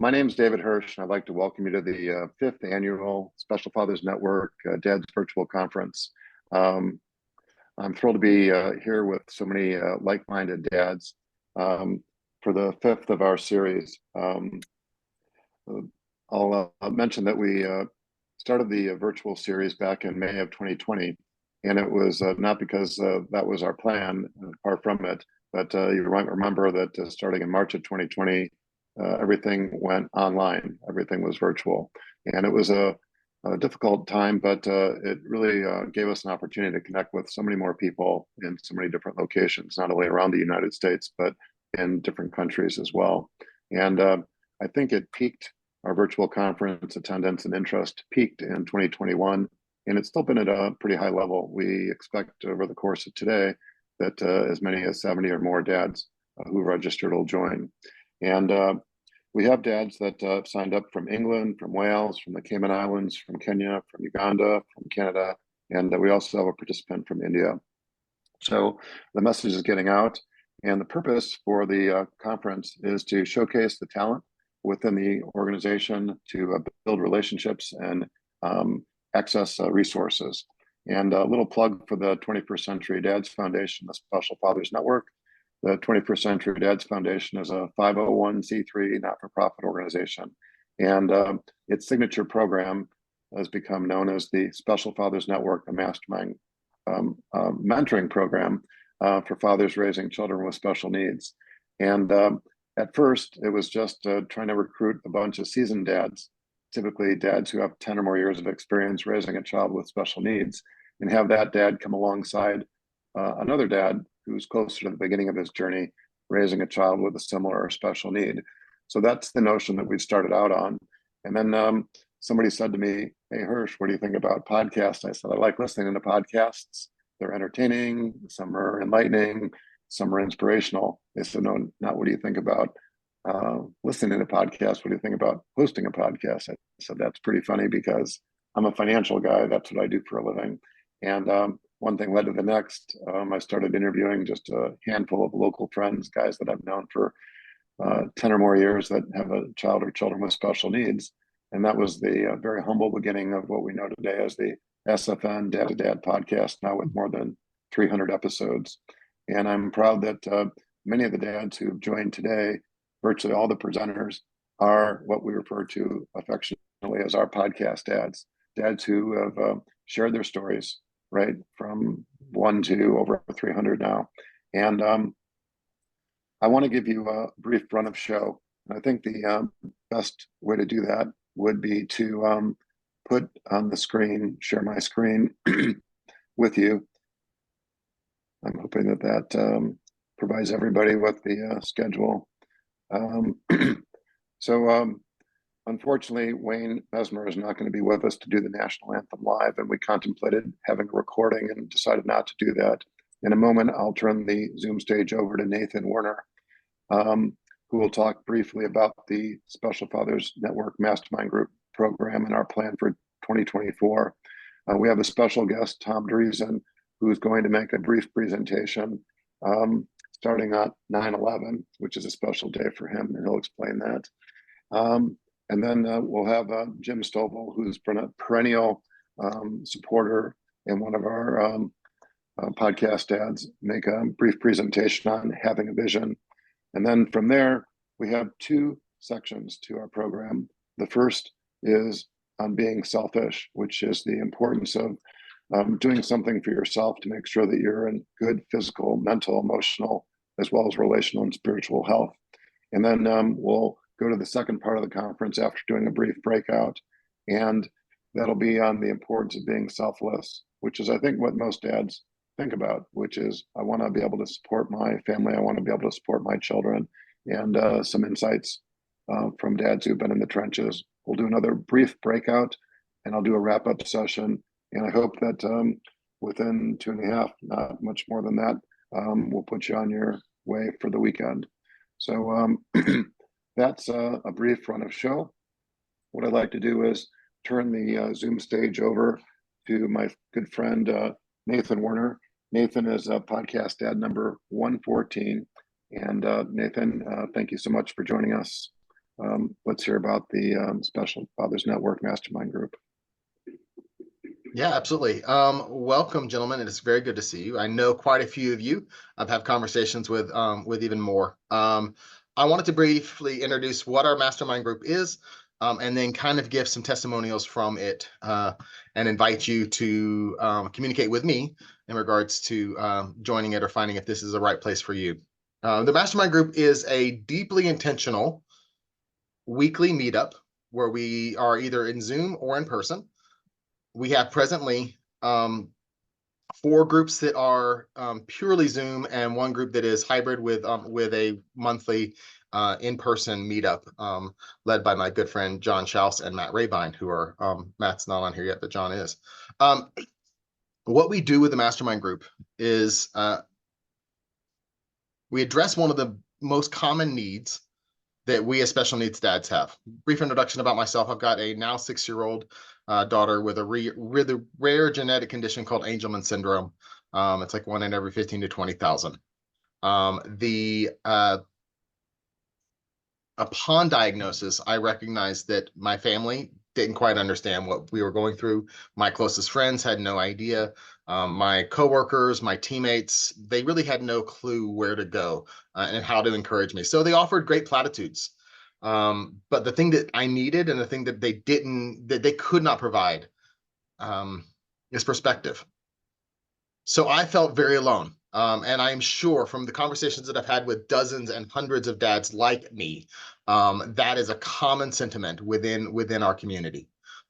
My name is David Hirsch, and I'd like to welcome you to the fifth annual Special Fathers Network Dads Virtual Conference. I'm thrilled to be here with so many like-minded dads for the fifth of our series. I'll mention that we started the virtual series back in May of 2020, and it was not because that was our plan, far from it, but you might remember that starting in March of 2020, everything went online, everything was virtual, and it was a difficult time, but it really gave us an opportunity to connect with so many more people in so many different locations, not only around the United States, but in different countries as well. And I think it peaked, our virtual conference attendance and interest peaked in 2021, and it's still been at a pretty high level. We expect over the course of today that as many as 70 or more dads who registered will join. And we have dads that signed up from England, from Wales, from the Cayman Islands, from Kenya, from Uganda, from Canada, and we also have a participant from India. So the message is getting out, and the purpose for the conference is to showcase the talent within the organization, to build relationships and access resources. And a little plug for the 21st Century Dads Foundation, the Special Fathers Network. The 21st Century Dads Foundation is a 501c3 not-for-profit organization, and its signature program has become known as the Special Fathers Network, a Mastermind mentoring program for fathers raising children with special needs. And at first, it was just trying to recruit a bunch of seasoned dads, typically dads who have 10 or more years of experience raising a child with special needs, and have that dad come alongside another dad who's closer to the beginning of his journey, raising a child with a similar or special need. So that's the notion that we started out on. And then somebody said to me, "Hey, Hirsch, what do you think about podcasts?" I said, "I like listening to podcasts. They're entertaining, some are enlightening, some are inspirational." They said, "No, not what do you think about listening to podcasts? What do you think about hosting a podcast?" I said, "That's pretty funny because I'm a financial guy. That's what I do for a living." And one thing led to the next. I started interviewing just a handful of local friends, guys that I've known for 10 or more years that have a child or children with special needs. And that was the very humble beginning of what we know today as the SFN Dad to Dad podcast, now with more than 300 episodes. And I'm proud that many of the dads who've joined today, virtually all the presenters, are what we refer to affectionately as our podcast dads, dads who have shared their stories, right, from 1 to over 300 now. And I want to give you a brief run of show. And I think the best way to do that would be to put on the screen, share my screen with you. I'm hoping that that provides everybody with the schedule. Unfortunately, Wayne Mesmer is not going to be with us to do the national anthem live, and we contemplated having a recording and decided not to do that. In a moment, I'll turn the Zoom stage over to Nathan Woerner, who will talk briefly about the Special Fathers Network Mastermind Group program and our plan for 2024. We have a special guest, Tom Dreesen, who's going to make a brief presentation starting on 9/11, which is a special day for him, and he'll explain that. And then we'll have Jim Stovall, who's been a perennial supporter and one of our podcast dads, make a brief presentation on having a vision. And then from there, we have two sections to our program. The first is on being selfish, which is the importance of doing something for yourself to make sure that you're in good physical, mental, emotional, as well as relational and spiritual health. And then we'll go to the second part of the conference after doing a brief breakout, and that'll be on the importance of being selfless, which is, I think, what most dads think about, which is, I want to be able to support my family, I want to be able to support my children, and some insights from dads who've been in the trenches. We'll do another brief breakout, and I'll do a wrap-up session, and I hope that within 2.5, not much more than that, we'll put you on your way for the weekend. So that's a brief run of show. What I'd like to do is turn the Zoom stage over to my good friend, Nathan Woerner. Nathan is podcast dad number 114. And Nathan, thank you so much for joining us let's hear about the Special Fathers Network Mastermind Group. Yeah, absolutely. Welcome, gentlemen. It is very good to see you. I know quite a few of you. I've had conversations with even more. I wanted to briefly introduce what our mastermind group is, and then kind of give some testimonials from it, and invite you to communicate with me in regards to joining it or finding if this is the right place for you. The mastermind group is a deeply intentional weekly meetup where we are either in Zoom or in person. We have presently 4 groups that are purely Zoom, and 1 group that is hybrid with a monthly in-person meetup led by my good friend John Schaus and Matt Rabine, who are Matt's not on here yet, but John is. What we do with the mastermind group is we address one of the most common needs that we as special needs dads have. Brief introduction about myself. I've got a now 6-year-old daughter with a rare genetic condition called Angelman syndrome. It's like 1 in every 15 to 20,000. Upon diagnosis, I recognized that my family didn't quite understand what we were going through. My closest friends had no idea. My coworkers, my teammates, they really had no clue where to go and how to encourage me. So they offered great platitudes. But the thing that I needed and the thing that they could not provide is perspective. So I felt very alone. And I'm sure from the conversations that I've had with dozens and hundreds of dads like me, that is a common sentiment within our community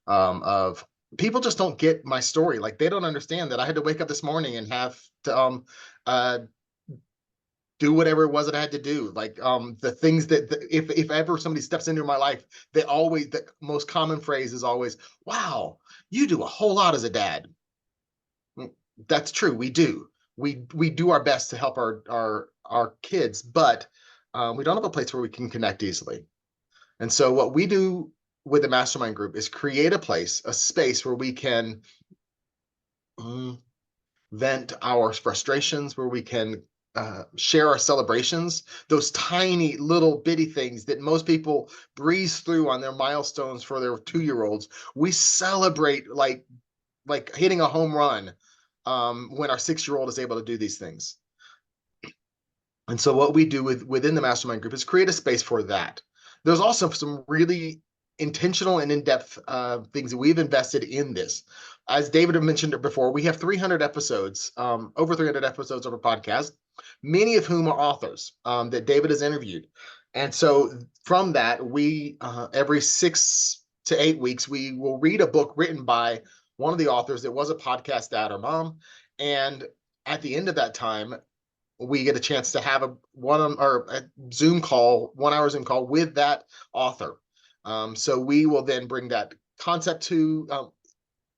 of people just don't get my story. Like they don't understand that I had to wake up this morning and have to do whatever it was that I had to do. Like the things that if ever somebody steps into my life, the most common phrase is always, "Wow, you do a whole lot as a dad." That's true. We do. We do our best to help our kids, but we don't have a place where we can connect easily. And so what we do with the mastermind group is create a space where we can vent our frustrations, where we can share our celebrations, those tiny little bitty things that most people breeze through on their milestones for their 2-year-olds. We celebrate like hitting a home run when our 6-year-old is able to do these things. And so what we do within the mastermind group is create a space for that. There's also some really intentional and in-depth things that we've invested in this. As David had mentioned it before, we have 300 episodes, over 300 episodes of a podcast, many of whom are authors that David has interviewed. And so from that, we every 6 to 8 weeks, we will read a book written by one of the authors that was a podcast dad or mom. And at the end of that time, we get a chance to have a Zoom call, 1-hour Zoom call with that author. So we will then bring that concept to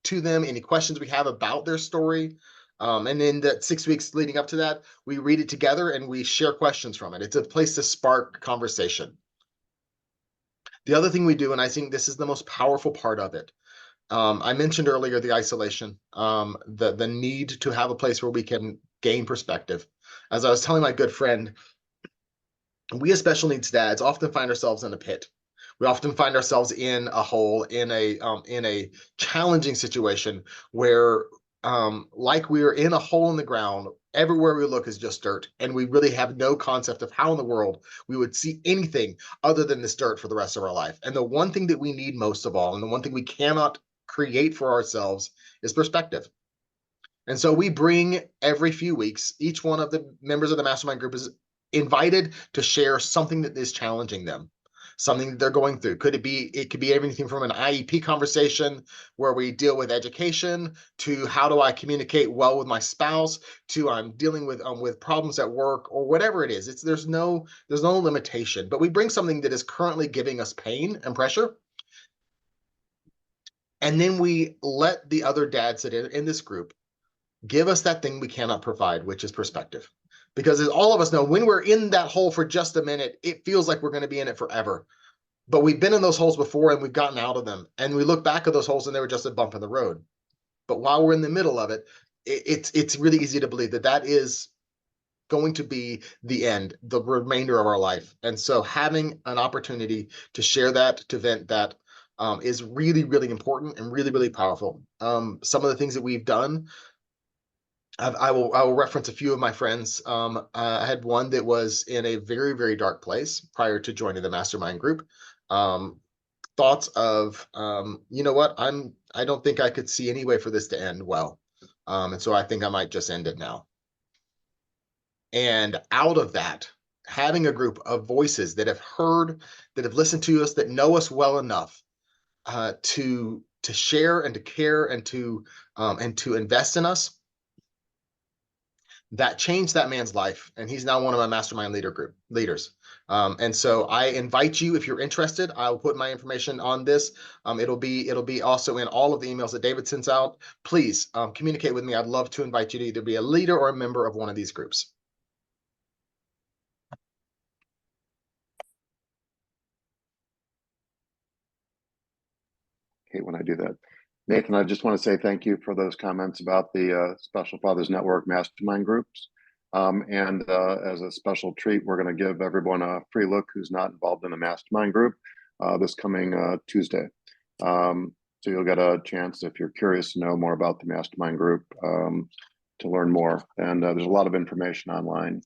them, any questions we have about their story. And then the 6 weeks leading up to that, we read it together and we share questions from it. It's a place to spark conversation. The other thing we do, and I think this is the most powerful part of it, I mentioned earlier the isolation, the need to have a place where we can gain perspective. As I was telling my good friend, we as special needs dads often find ourselves in a pit. We often find ourselves in a hole, in a challenging situation where, like we're in a hole in the ground, everywhere we look is just dirt, and we really have no concept of how in the world we would see anything other than this dirt for the rest of our life. And the one thing that we need most of all, and the one thing we cannot create for ourselves, is perspective. And so we bring every few weeks, each one of the members of the mastermind group is invited to share something that is challenging them, something that they're going through. It could be everything from an IEP conversation where we deal with education, to how do I communicate well with my spouse, to I'm dealing with problems at work, or whatever it is. There's no limitation, but we bring something that is currently giving us pain and pressure. And then we let the other dads that are in this group give us that thing we cannot provide, which is perspective. Because as all of us know, when we're in that hole for just a minute, it feels like we're going to be in it forever. But we've been in those holes before and we've gotten out of them. And we look back at those holes and they were just a bump in the road. But while we're in the middle of it, it's really easy to believe that is going to be the end, the remainder of our life. And so having an opportunity to share that, to vent that, is really, really important and really, really powerful. Some of the things that we've done, I will reference a few of my friends. I had one that was in a very, very dark place prior to joining the Mastermind group. Thoughts of, you know what, I don't think I could see any way for this to end well. And so I think I might just end it now. And out of that, having a group of voices that have heard, that have listened to us, that know us well enough to share and to care and to invest in us, that changed that man's life, and he's now one of my Mastermind leaders. And so I invite you, if you're interested, I'll put my information on this. It'll be also in all of the emails that David sends out. Please communicate with me. I'd love to invite you to either be a leader or a member of one of these groups. Hate when I do that. Nathan, I just want to say thank you for those comments about the Special Fathers Network Mastermind groups. And as a special treat, we're going to give everyone a free look who's not involved in a mastermind group this coming Tuesday. So you'll get a chance, if you're curious to know more about the mastermind group, to learn more. And there's a lot of information online.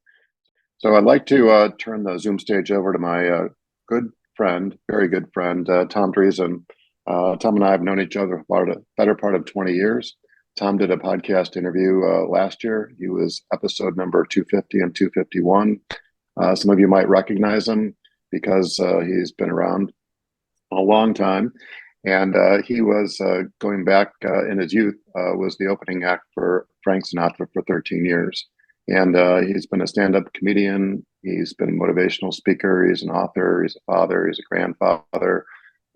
So I'd like to turn the Zoom stage over to my good friend, very good friend, Tom Dreesen. Tom and I have known each other for a better part of 20 years. Tom did a podcast interview last year. He was episode number 250 and 251. Some of you might recognize him because he's been around a long time. And he was going back in his youth, was the opening act for Frank Sinatra for 13 years. And he's been a stand-up comedian. He's been a motivational speaker. He's an author. He's a father. He's a grandfather.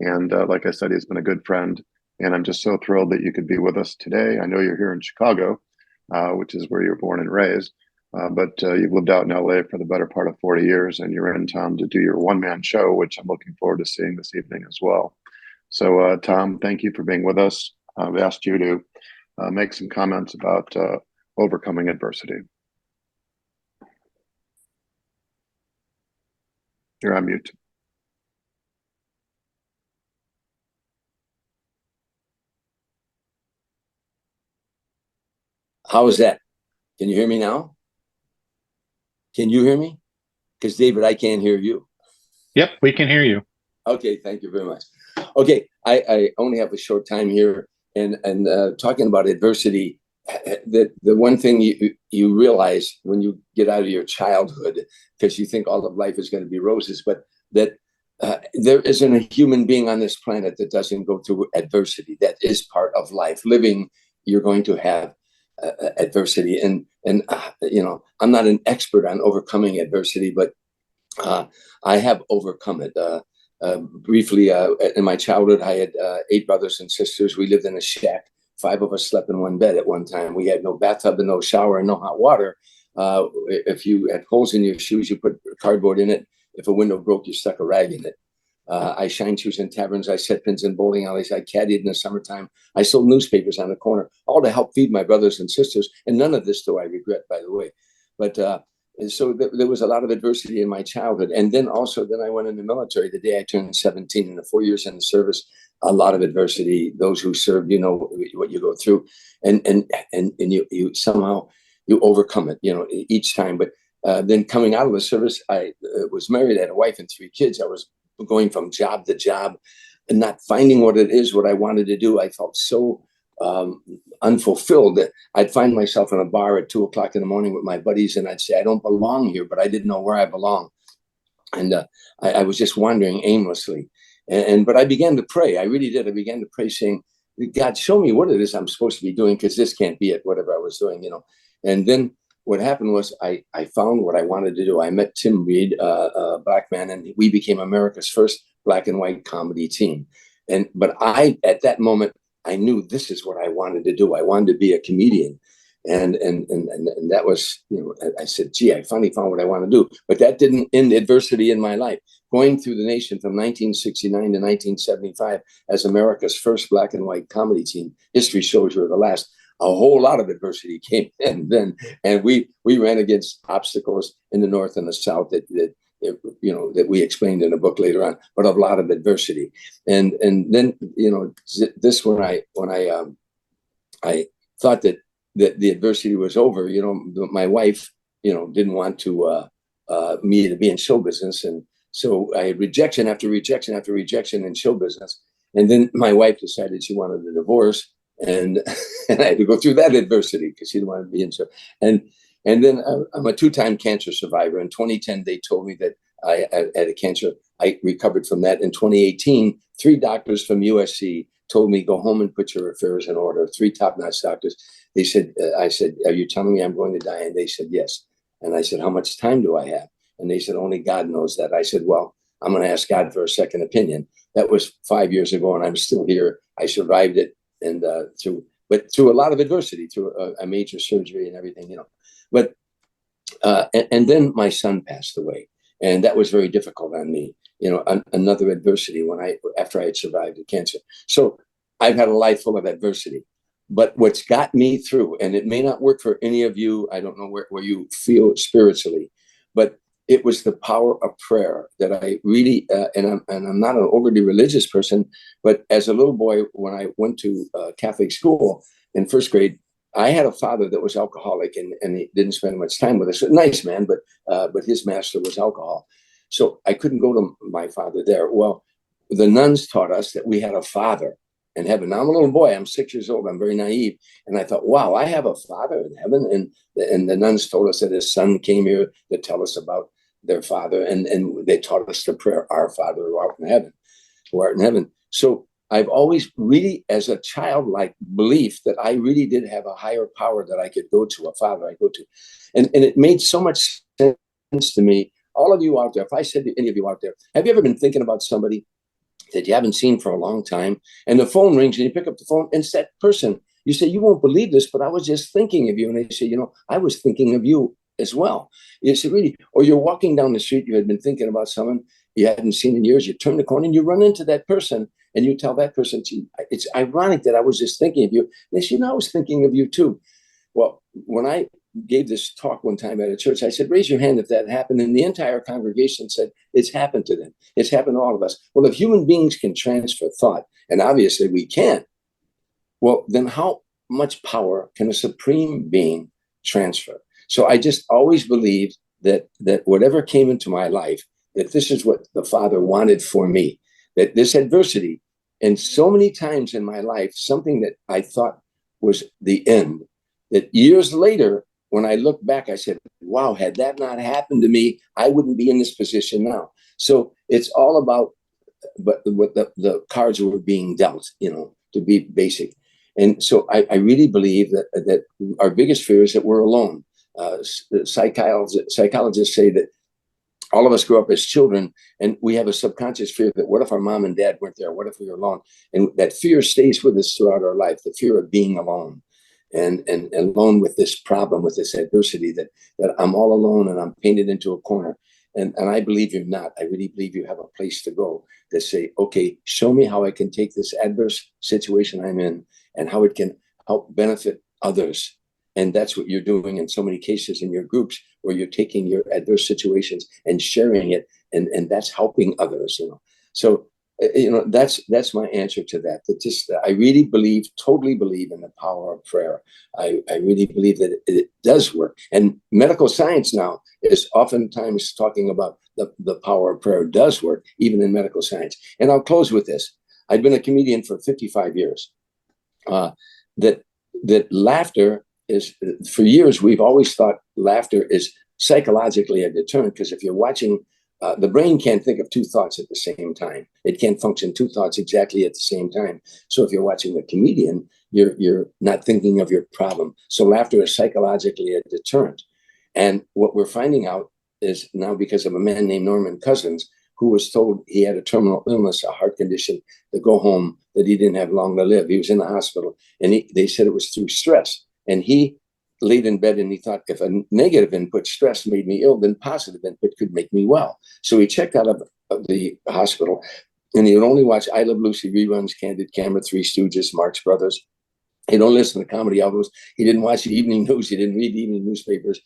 And like I said, he's been a good friend. And I'm just so thrilled that you could be with us today. I know you're here in Chicago, which is where you're born and raised. But you've lived out in LA for the better part of 40 years, and you're in town to do your one-man show, which I'm looking forward to seeing this evening as well. So, Tom, thank you for being with us. I've asked you to make some comments about overcoming adversity. You're on mute. How is that? Can you hear me now? Can you hear me? Because David, I can't hear you. Yep, we can hear you. Okay, thank you very much. Okay, I only have a short time here, and talking about adversity, the one thing you realize when you get out of your childhood, because you think all of life is going to be roses, but that there isn't a human being on this planet that doesn't go through adversity. That is part of life. Living, you're going to have adversity, and you know, I'm not an expert on overcoming adversity, but I have overcome it. Briefly, in my childhood, I had 8 brothers and sisters. We lived in a shack. 5 of us slept in one bed at one time. We had no bathtub and no shower and no hot water. If you had holes in your shoes, you put cardboard in it. If a window broke, you stuck a rag in it. I shined shoes in taverns. I set pins in bowling alleys. I caddied in the summertime. I sold newspapers on the corner, all to help feed my brothers and sisters. And none of this do I regret, by the way. But so there was a lot of adversity in my childhood. And then I went in the military the day I turned 17. In the 4 years in the service, a lot of adversity. Those who served, you know what you go through, and you somehow you overcome it, you know, each time. But then coming out of the service, I was married, I had a wife and 3 kids. I was going from job to job and not finding what I wanted to do. I felt so unfulfilled that I'd find myself in a bar at 2 o'clock in the morning with my buddies, and I'd say, I don't belong here, but I didn't know where I belong. And I was just wandering aimlessly. But I began to pray. I really did. I began to pray, saying, God, show me what it is I'm supposed to be doing, because this can't be it, whatever I was doing, you know. And then what happened was I found what I wanted to do. I met Tim Reed, a black man, and we became America's first black and white comedy team. But at that moment, I knew this is what I wanted to do. I wanted to be a comedian. And that was, you know, I said, gee, I finally found what I want to do. But that didn't end adversity in my life. Going through the nation from 1969 to 1975 as America's first black and white comedy team, history shows you the last. a whole lot of adversity came in then, and we ran against obstacles in the North and the South that that we explained in a book later on, but a lot of adversity. And then this when I thought that the adversity was over. My wife didn't want to me to be in show business, and so I had rejection after rejection after rejection in show business. And then my wife decided she wanted a divorce, and I had to go through that adversity because she didn't want to be in show. And then I'm a 2-time cancer survivor. In 2010, they told me that I had a cancer. I recovered from that. In 2018, 3 doctors from USC told me, go home and put your affairs in order. 3 top-notch doctors. They said, I said, are you telling me I'm going to die? And they said, yes. And I said, how much time do I have? And they said, only God knows that. I said, well, I'm going to ask God for a second opinion. That was 5 years ago, and I'm still here. I survived it, and through a lot of adversity, through a major surgery and everything, But and then my son passed away, and that was very difficult on me. Another adversity after I had survived the cancer. So I've had a life full of adversity. But what's got me through, and it may not work for any of you, I don't know where you feel spiritually, but it was the power of prayer that I really, and I'm not an overly religious person, but as a little boy, when I went to Catholic school in first grade, I had a father that was alcoholic, and he didn't spend much time with us. A nice man, but his master was alcohol. So I couldn't go to my father there. Well, the nuns taught us that we had a father in heaven. Now I'm a little boy, I'm 6 years old, I'm very naive. And I thought, wow, I have a father in heaven. And the nuns told us that his son came here to tell us about their father. And they taught us the prayer, our Father who art in heaven. So I've always really, as a childlike belief, that I really did have a higher power that I could go to, a father I go to. And it made so much sense to me. All of you out there, if I said to any of you out there, have you ever been thinking about somebody that you haven't seen for a long time, and the phone rings and you pick up the phone and it's that person? You say, you won't believe this, but I was just thinking of you. And they say, I was thinking of you as well. You say, really? Or you're walking down the street, you had been thinking about someone you hadn't seen in years, you turn the corner and you run into that person and you tell that person, it's ironic that I was just thinking of you. They say, I was thinking of you too. Well, when I gave this talk one time at a church, I said, raise your hand if that happened. And the entire congregation said, it's happened to them. It's happened to all of us. Well, if human beings can transfer thought, and obviously we can, well, then how much power can a supreme being transfer? So I just always believed that whatever came into my life, that this is what the Father wanted for me, that this adversity, and so many times in my life, something that I thought was the end, that years later, when I look back, I said, wow, had that not happened to me, I wouldn't be in this position now. So it's all about what the cards were being dealt, to be basic. And so I really believe that our biggest fear is that we're alone. Psychologists say that all of us grew up as children, and we have a subconscious fear that what if our mom and dad weren't there? What if we were alone? And that fear stays with us throughout our life, the fear of being alone. And alone with this problem, with this adversity, that I'm all alone and I'm painted into a corner. And I believe you're not. I really believe you have a place to go to say, okay, show me how I can take this adverse situation I'm in and how it can help benefit others. And that's what you're doing in so many cases in your groups, where you're taking your adverse situations and sharing it, and that's helping others. So that's my answer to that. That just I really totally believe in the power of prayer. I really believe that it does work. And medical science now is oftentimes talking about the power of prayer does work, even in medical science. And I'll close with this. I've been a comedian for 55 years. That laughter is, for years, we've always thought laughter is psychologically a deterrent, because if you're watching, the brain can't think of 2 thoughts at the same time. It can't function 2 thoughts exactly at the same time. So if you're watching a comedian, you're not thinking of your problem. So laughter is psychologically a deterrent. And what we're finding out is now, because of a man named Norman Cousins, who was told he had a terminal illness, a heart condition, to go home, that he didn't have long to live. He was in the hospital, and they said it was through stress. And he laid in bed and he thought, if a negative input, stress, made me ill, then positive input could make me well. So he checked out of the hospital, and he would only watch I Love Lucy reruns, Candid Camera, Three Stooges, Marx Brothers. He don't listen to comedy albums. He didn't watch the evening news. He didn't read the evening newspapers.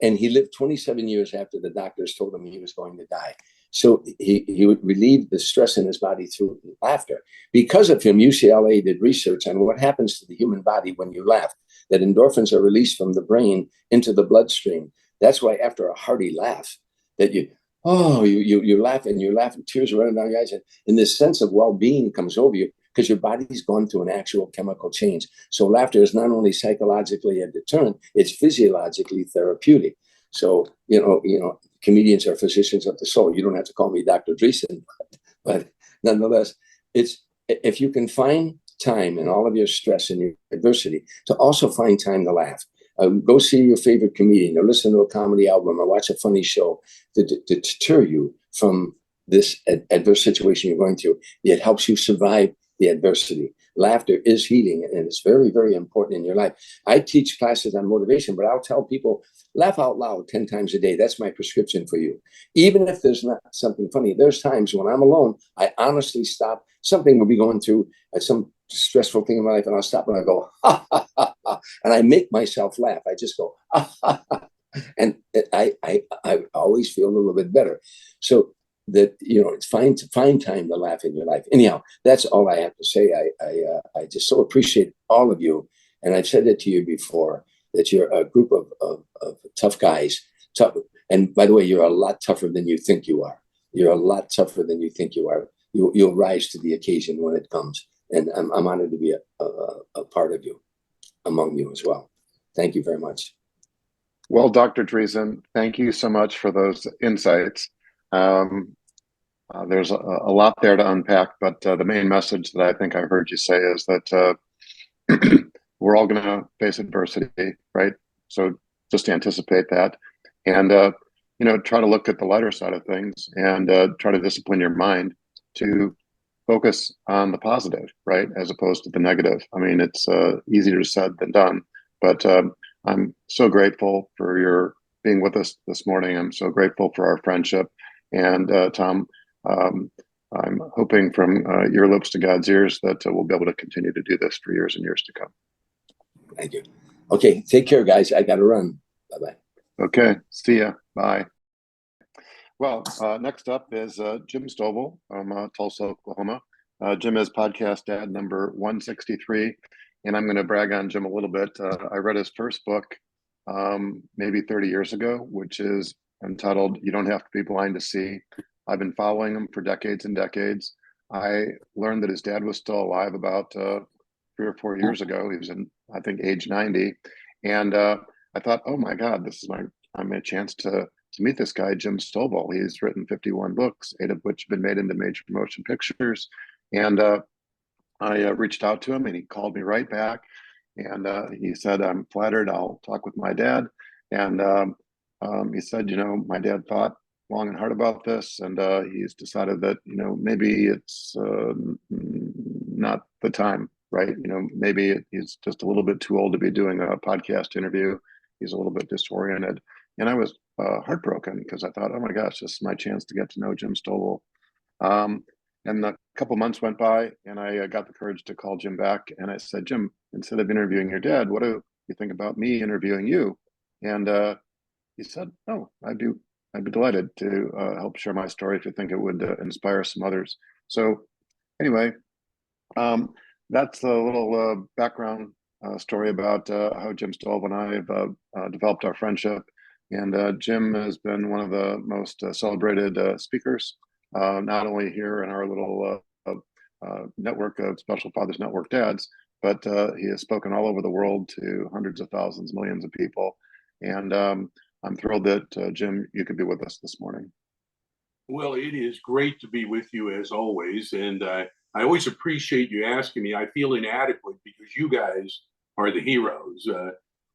And he lived 27 years after the doctors told him he was going to die. So he would relieve the stress in his body through laughter. Because of him, UCLA did research on what happens to the human body when you laugh, that endorphins are released from the brain into the bloodstream. That's why after a hearty laugh, that you laugh and tears are running down your eyes. And this sense of well-being comes over you because your body's gone through an actual chemical change. So laughter is not only psychologically a deterrent, it's physiologically therapeutic. So, comedians are physicians of the soul. You don't have to call me Dr. Dreesen, but nonetheless, if you can find time in all of your stress and your adversity to also find time to laugh. Go see your favorite comedian or listen to a comedy album or watch a funny show to deter you from this adverse situation you're going through. It helps you survive the adversity. Laughter is healing, and it's very, very important in your life. I teach classes on motivation, but I'll tell people, laugh out loud 10 times a day. That's my prescription for you. Even if there's not something funny, there's times when I'm alone, I honestly stop. Something will be going through some stressful thing in my life, and I'll stop and I go, ha, ha, ha, ha, and I make myself laugh. I just go, ha, ha, ha. And I always feel a little bit better. So that, it's fine to find time to laugh in your life. Anyhow, that's all I have to say. I just so appreciate all of you. And I've said it to you before, that you're a group of tough guys. Tough. And by the way, you're a lot tougher than you think you are. You're a lot tougher than you think you are. You'll rise to the occasion when it comes. And I'm honored to be a part of you, among you as well. Thank you very much. Well, Dr. Dreesen, thank you so much for those insights. There's a lot there to unpack, but the main message that I think I heard you say is that we're all going to face adversity, right? So just anticipate that, and try to look at the lighter side of things, and try to discipline your mind to focus on the positive, right, as opposed to the negative. I mean, it's easier said than done, but I'm so grateful for your being with us this morning. I'm so grateful for our friendship, and Tom, I'm hoping from your lips to God's ears that we'll be able to continue to do this for years and years to come. Thank you. Okay, take care, guys. I got to run. Bye-bye. Okay, see ya. Bye. Well, next up is Jim Stovall from Tulsa, Oklahoma. Jim is podcast dad number 163, and I'm going to brag on Jim a little bit. I read his first book maybe 30 years ago, which is entitled "You Don't Have to Be Blind to See." I've been following him for decades and decades. I learned that his dad was still alive about 3 or 4 years ago. He was in, I think, age 90. And I thought, oh my God, this is my chance to meet this guy, Jim Stovall. He's written 51 books, 8 of which have been made into major motion pictures. And I reached out to him, and he called me right back. And he said, I'm flattered. I'll talk with my dad. And he said, my dad thought long and hard about this, and he's decided that maybe it's not the time, right? Maybe he's just a little bit too old to be doing a podcast interview. He's a little bit disoriented, and I was heartbroken because I thought, oh my gosh, this is my chance to get to know Jim Stovall. And a couple months went by, and I got the courage to call Jim back, and I said, Jim, instead of interviewing your dad, what do you think about me interviewing you? And he said, oh, I'd be delighted to help share my story if you think it would inspire some others. So anyway, that's a little background story about how Jim Stovall and I have developed our friendship. And Jim has been one of the most celebrated speakers, not only here in our little network of Special Fathers Network Dads, but he has spoken all over the world to hundreds of thousands, millions of people. And I'm thrilled that, Jim, you could be with us this morning. Well, it is great to be with you as always. And I always appreciate you asking me. I feel inadequate because you guys are the heroes.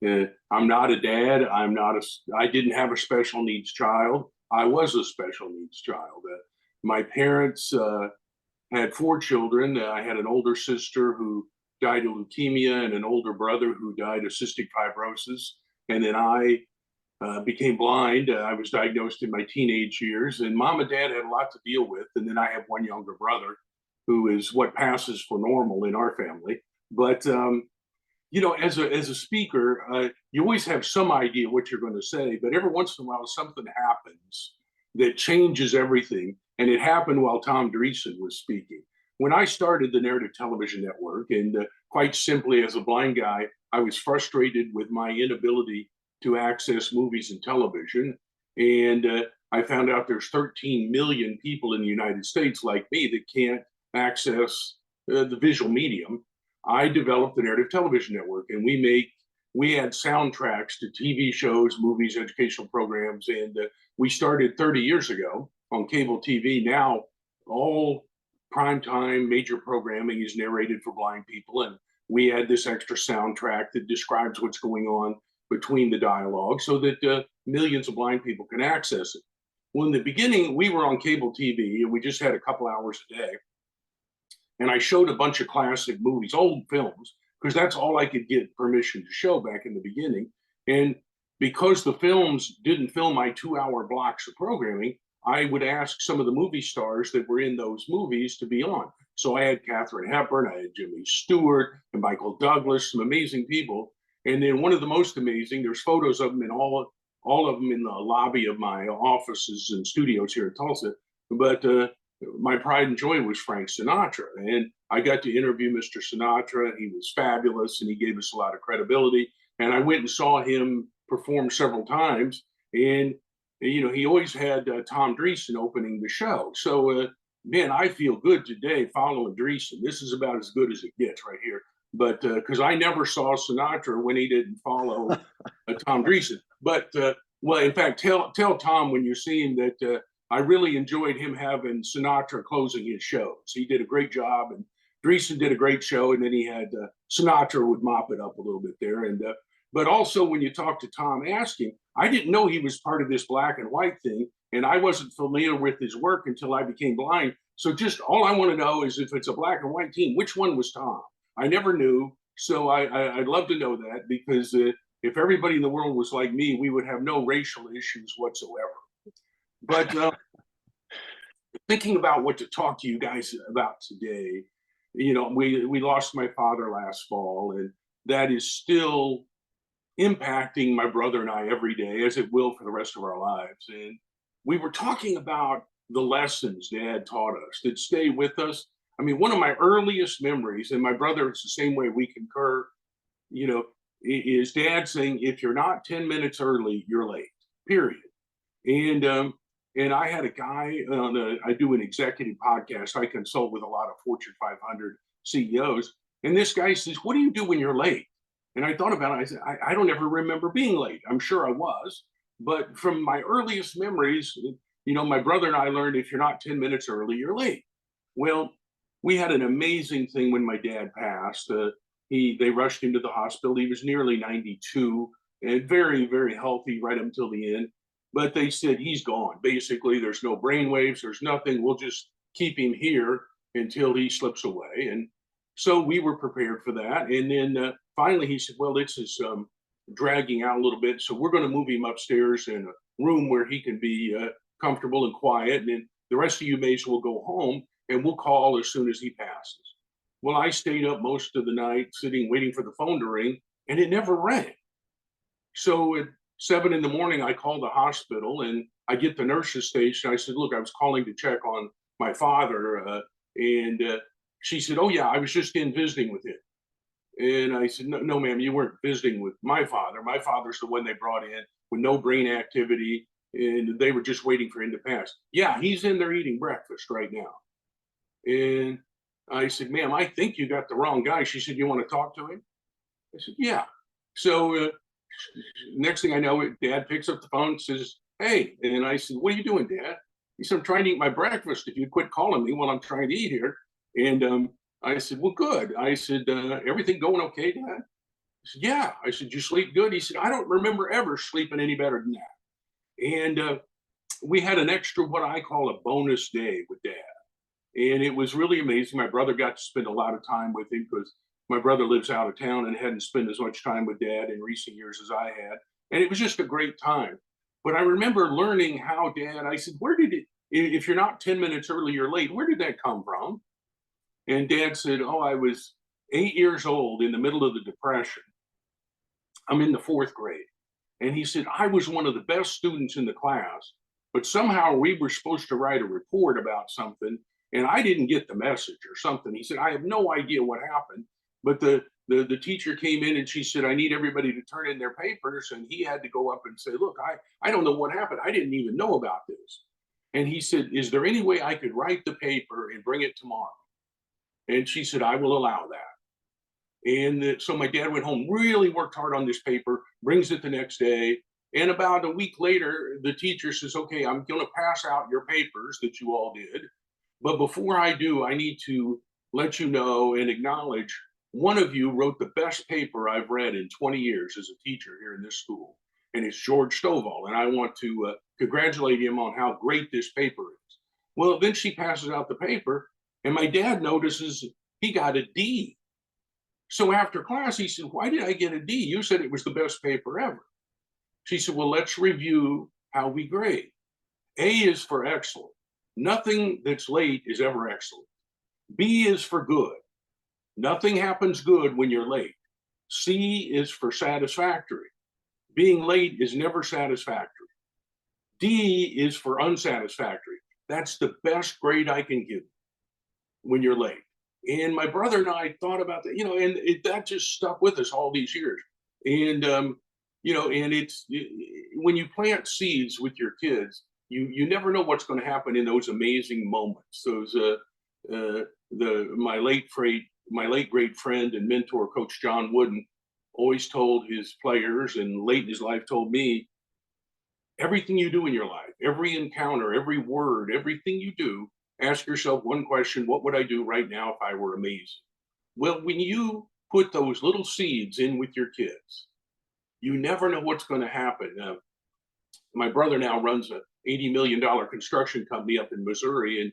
I'm not a dad. I didn't have a special needs child. I was a special needs child. My parents had 4 children. I had an older sister who died of leukemia and an older brother who died of cystic fibrosis. And then I became blind. I was diagnosed in my teenage years, and mom and dad had a lot to deal with. And then I have one younger brother who is what passes for normal in our family. But you know, as a speaker, you always have some idea what you're going to say, but every once in a while something happens that changes everything. And it happened while Tom Dreesen was speaking. When I started the Narrative Television Network, and quite simply as a blind guy, I was frustrated with my inability to access movies and television. And I found out there's 13 million people in the United States like me that can't access the visual medium. I developed the Narrative Television Network, and we add soundtracks to TV shows, movies, educational programs, and we started 30 years ago on cable TV. Now all primetime major programming is narrated for blind people, and we add this extra soundtrack that describes what's going on between the dialogue so that millions of blind people can access it. Well, in the beginning, we were on cable TV, and we just had a couple hours a day. And I showed a bunch of classic movies, old films, because that's all I could get permission to show back in the beginning. And because the films didn't fill my 2-hour blocks of programming, I would ask some of the movie stars that were in those movies to be on. So I had Katharine Hepburn, I had Jimmy Stewart, and Michael Douglas, some amazing people. And then one of the most amazing, there's photos of them in all of them in the lobby of my offices and studios here in Tulsa. But my pride and joy was Frank Sinatra. And I got to interview Mr. Sinatra. He was fabulous, and he gave us a lot of credibility. And I went and saw him perform several times. And, you know, he always had Tom Dreesen opening the show. So, man, I feel good today following Dreesen. This is about as good as it gets right here. But because I never saw Sinatra when he didn't follow Tom Dreesen. But, well, in fact, tell Tom when you see him that I really enjoyed him having Sinatra closing his shows. He did a great job, and Dreesen did a great show, and then he had Sinatra would mop it up a little bit there. And but also when you talk to Tom, ask him. I didn't know he was part of this black and white thing, and I wasn't familiar with his work until I became blind. So just all I want to know is if it's a black and white team, which one was Tom? I never knew, so I'd love to know that, because if everybody in the world was like me, we would have no racial issues whatsoever. But thinking about what to talk to you guys about today, you know, we lost my father last fall, and that is still impacting my brother and I every day, as it will for the rest of our lives. And we were talking about the lessons Dad taught us that stay with us. I mean, one of my earliest memories, and my brother, it's the same way, we concur, you know, is Dad saying, if you're not 10 minutes early, you're late, period. And I had a guy I do an executive podcast. I consult with a lot of Fortune 500 CEOs. And this guy says, what do you do when you're late? And I thought about it. I said, I don't ever remember being late. I'm sure I was. But from my earliest memories, you know, my brother and I learned if you're not 10 minutes early, you're late. Well, we had an amazing thing when my dad passed. They rushed him to the hospital. He was nearly 92 and very, very healthy right up until the end. But they said, he's gone. Basically, there's no brain waves. There's nothing. We'll just keep him here until he slips away. And so we were prepared for that. And then finally he said, well, this is dragging out a little bit. So we're going to move him upstairs in a room where he can be comfortable and quiet. And then the rest of you may as well go home, and we'll call as soon as he passes. Well, I stayed up most of the night sitting, waiting for the phone to ring, and it never rang. So at 7 in the morning, I called the hospital, and I get the nurse's station. I said, look, I was calling to check on my father. And she said, oh, yeah, I was just in visiting with him. And I said, no, ma'am, you weren't visiting with my father. My father's the one they brought in with no brain activity, and they were just waiting for him to pass. Yeah, he's in there eating breakfast right now. And I said, ma'am, I think you got the wrong guy. She said, you want to talk to him? I said, yeah. So next thing I know, Dad picks up the phone and says, hey. And I said, what are you doing, Dad? He said, I'm trying to eat my breakfast. If you'd quit calling me while I'm trying to eat here. And I said, well, good. I said, everything going okay, Dad? He said, yeah. I said, you sleep good? He said, I don't remember ever sleeping any better than that. And we had an extra, what I call a bonus day with Dad. And it was really amazing. My brother got to spend a lot of time with him, because my brother lives out of town and hadn't spent as much time with Dad in recent years as I had. And it was just a great time. But I remember learning how Dad, I said, where did it, if you're not 10 minutes early, you're late, where did that come from? And Dad said, oh, I was 8 years old in the middle of the Depression. I'm in the 4th grade. And he said, I was one of the best students in the class, but somehow we were supposed to write a report about something, and I didn't get the message or something. He said, I have no idea what happened, but the teacher came in and she said, I need everybody to turn in their papers. And he had to go up and say, look, I don't know what happened. I didn't even know about this. And he said, is there any way I could write the paper and bring it tomorrow? And she said, I will allow that. And so my dad went home, really worked hard on this paper, brings it the next day. And about a week later, the teacher says, okay, I'm going to pass out your papers that you all did. But before I do, I need to let you know and acknowledge one of you wrote the best paper I've read in 20 years as a teacher here in this school. And it's George Stovall. And I want to congratulate him on how great this paper is. Well, then she passes out the paper, and my dad notices he got a D. So after class, he said, why did I get a D? You said it was the best paper ever. She said, well, let's review how we grade. A is for excellent. Nothing that's late is ever excellent. B is for good. Nothing happens good when you're late. C is for satisfactory. Being late is never satisfactory. D is for unsatisfactory. That's the best grade I can give when you're late. And my brother and I thought about that, and that just stuck with us all these years. And, and it's when you plant seeds with your kids, you never know what's going to happen in those amazing moments. Those, my late great friend and mentor, Coach John Wooden, always told his players, and late in his life told me, everything you do in your life, every encounter, every word, everything you do, ask yourself one question: what would I do right now if I were amazing? Well, when you put those little seeds in with your kids, you never know what's going to happen. My brother now runs a $80 million construction company up in Missouri, and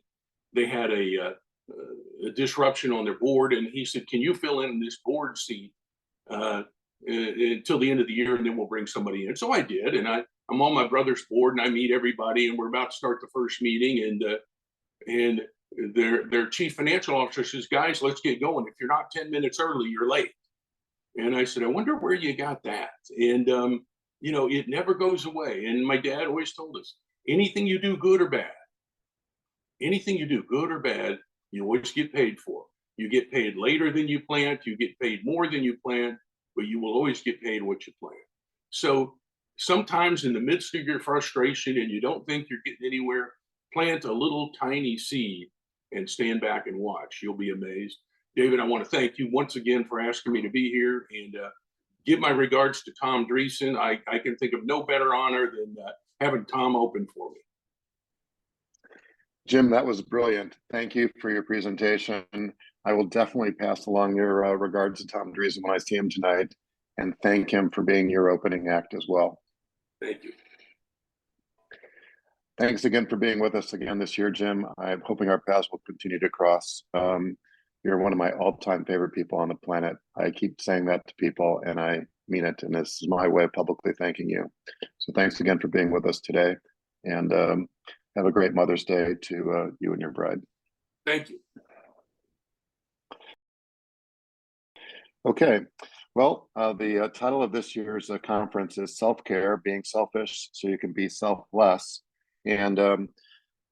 they had a disruption on their board. And he said, can you fill in this board seat until the end of the year, and then we'll bring somebody in. So I did, and I'm on my brother's board, and I meet everybody, and we're about to start the first meeting, and their chief financial officer says, guys, let's get going. If you're not 10 minutes early, you're late. And I said, I wonder where you got that. And, it never goes away. And my dad always told us, anything you do, good or bad, you always get paid for. You get paid later than you planned, you get paid more than you planned, but you will always get paid what you planned. So sometimes in the midst of your frustration and you don't think you're getting anywhere, plant a little tiny seed and stand back and watch. You'll be amazed. David, I want to thank you once again for asking me to be here, and give my regards to Tom Dreesen. I can think of no better honor than having Tom open for me. Jim, that was brilliant. Thank you for your presentation. I will definitely pass along your regards to Tom Dreesen when I see him tonight, and thank him for being your opening act as well. Thank you. Thanks again for being with us again this year, Jim. I'm hoping our paths will continue to cross. You're one of my all-time favorite people on the planet. I keep saying that to people, and I mean it, and this is my way of publicly thanking you. So thanks again for being with us today, and have a great Mother's Day to you and your bride. Thank you. Okay, well, the title of this year's conference is Self-Care, Being Selfish So You Can Be Selfless. And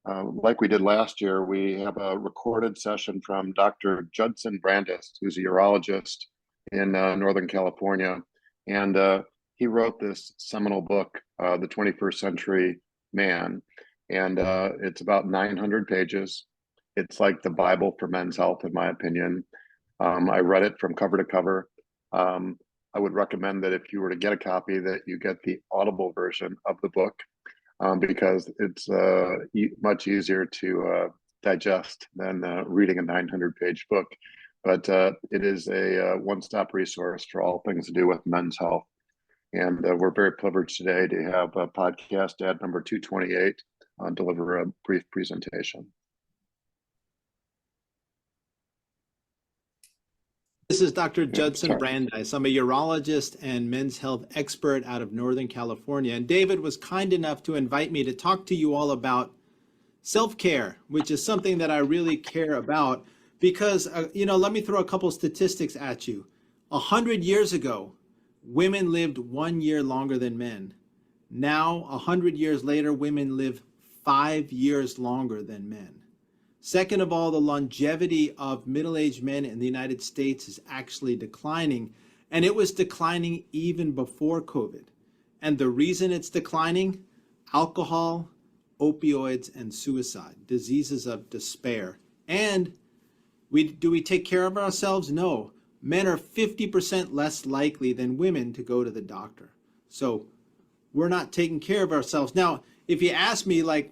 like we did last year, we have a recorded session from Dr. Judson Brandeis, who's a urologist in Northern California. And he wrote this seminal book, The 21st Century Man. And it's about 900 pages. It's like the Bible for men's health, in my opinion. I read it from cover to cover. I would recommend that if you were to get a copy, that you get the Audible version of the book, because it's much easier to digest than reading a 900-page book. But it is a one-stop resource for all things to do with men's health. And we're very privileged today to have podcast dad number 228 deliver a brief presentation. This is Dr. Judson Brandeis. I'm a urologist and men's health expert out of Northern California. And David was kind enough to invite me to talk to you all about self-care, which is something that I really care about. Because, let me throw a couple statistics at you. 100 years ago, women lived 1 year longer than men. Now, 100 years later, women live 5 years longer than men. Second of all, the longevity of middle-aged men in the United States is actually declining, and it was declining even before COVID. And the reason it's declining, alcohol, opioids, and suicide, diseases of despair. And do we take care of ourselves? No. Men are 50% less likely than women to go to the doctor. So we're not taking care of ourselves. Now, if you ask me like,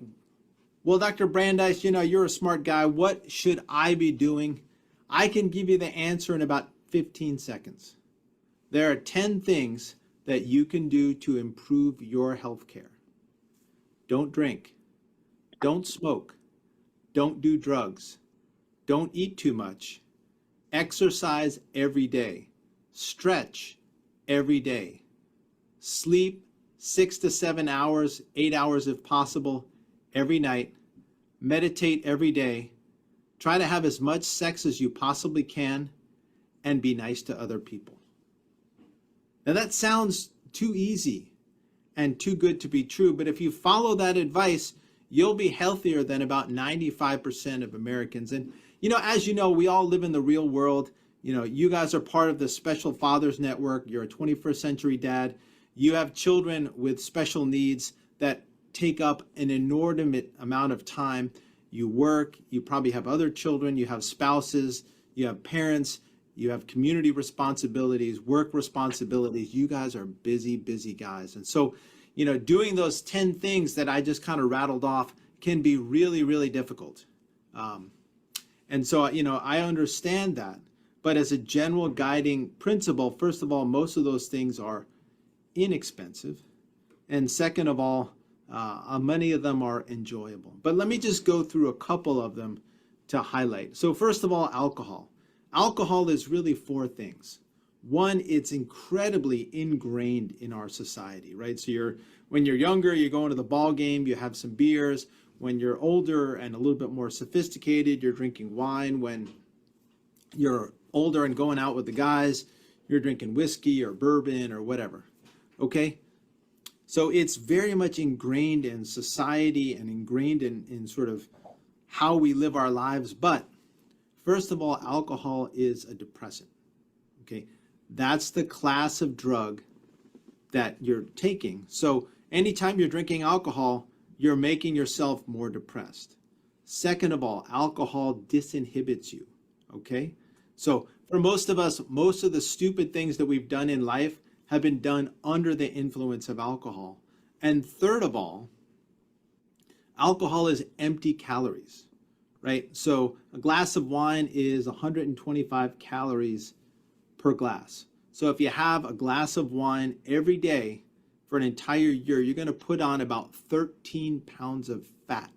well, Dr. Brandeis, you're a smart guy. What should I be doing? I can give you the answer in about 15 seconds. There are 10 things that you can do to improve your health care. Don't drink. Don't smoke. Don't do drugs. Don't eat too much. Exercise every day. Stretch every day. Sleep 6 to 7 hours, 8 hours if possible, every night. Meditate every day. Try to have as much sex as you possibly can, and be nice to other people. Now that sounds too easy and too good to be true, but if you follow that advice, you'll be healthier than about 95% of Americans. And as you know, we all live in the real world. You guys are part of the Special Fathers Network. You're a 21st century dad. You have children with special needs that take up an inordinate amount of time. You work, you probably have other children, you have spouses, you have parents, you have community responsibilities, work responsibilities. You guys are busy, busy guys. And so, doing those 10 things that I just kind of rattled off can be really, really difficult. And so, I understand that. But as a general guiding principle, first of all, most of those things are inexpensive. And second of all, many of them are enjoyable. But let me just go through a couple of them to highlight. So first of all, alcohol. Alcohol is really 4 things. One, it's incredibly ingrained in our society, right? So when you're younger, you're going to the ball game, you have some beers. When you're older and a little bit more sophisticated, you're drinking wine. When you're older and going out with the guys, you're drinking whiskey or bourbon or whatever, okay? So it's very much ingrained in society and ingrained in sort of how we live our lives. But first of all, alcohol is a depressant, okay? That's the class of drug that you're taking. So anytime you're drinking alcohol, you're making yourself more depressed. Second of all, alcohol disinhibits you, okay? So for most of us, most of the stupid things that we've done in life have been done under the influence of alcohol. And third of all, alcohol is empty calories, right? So a glass of wine is 125 calories per glass. So if you have a glass of wine every day for an entire year, you're going to put on about 13 pounds of fat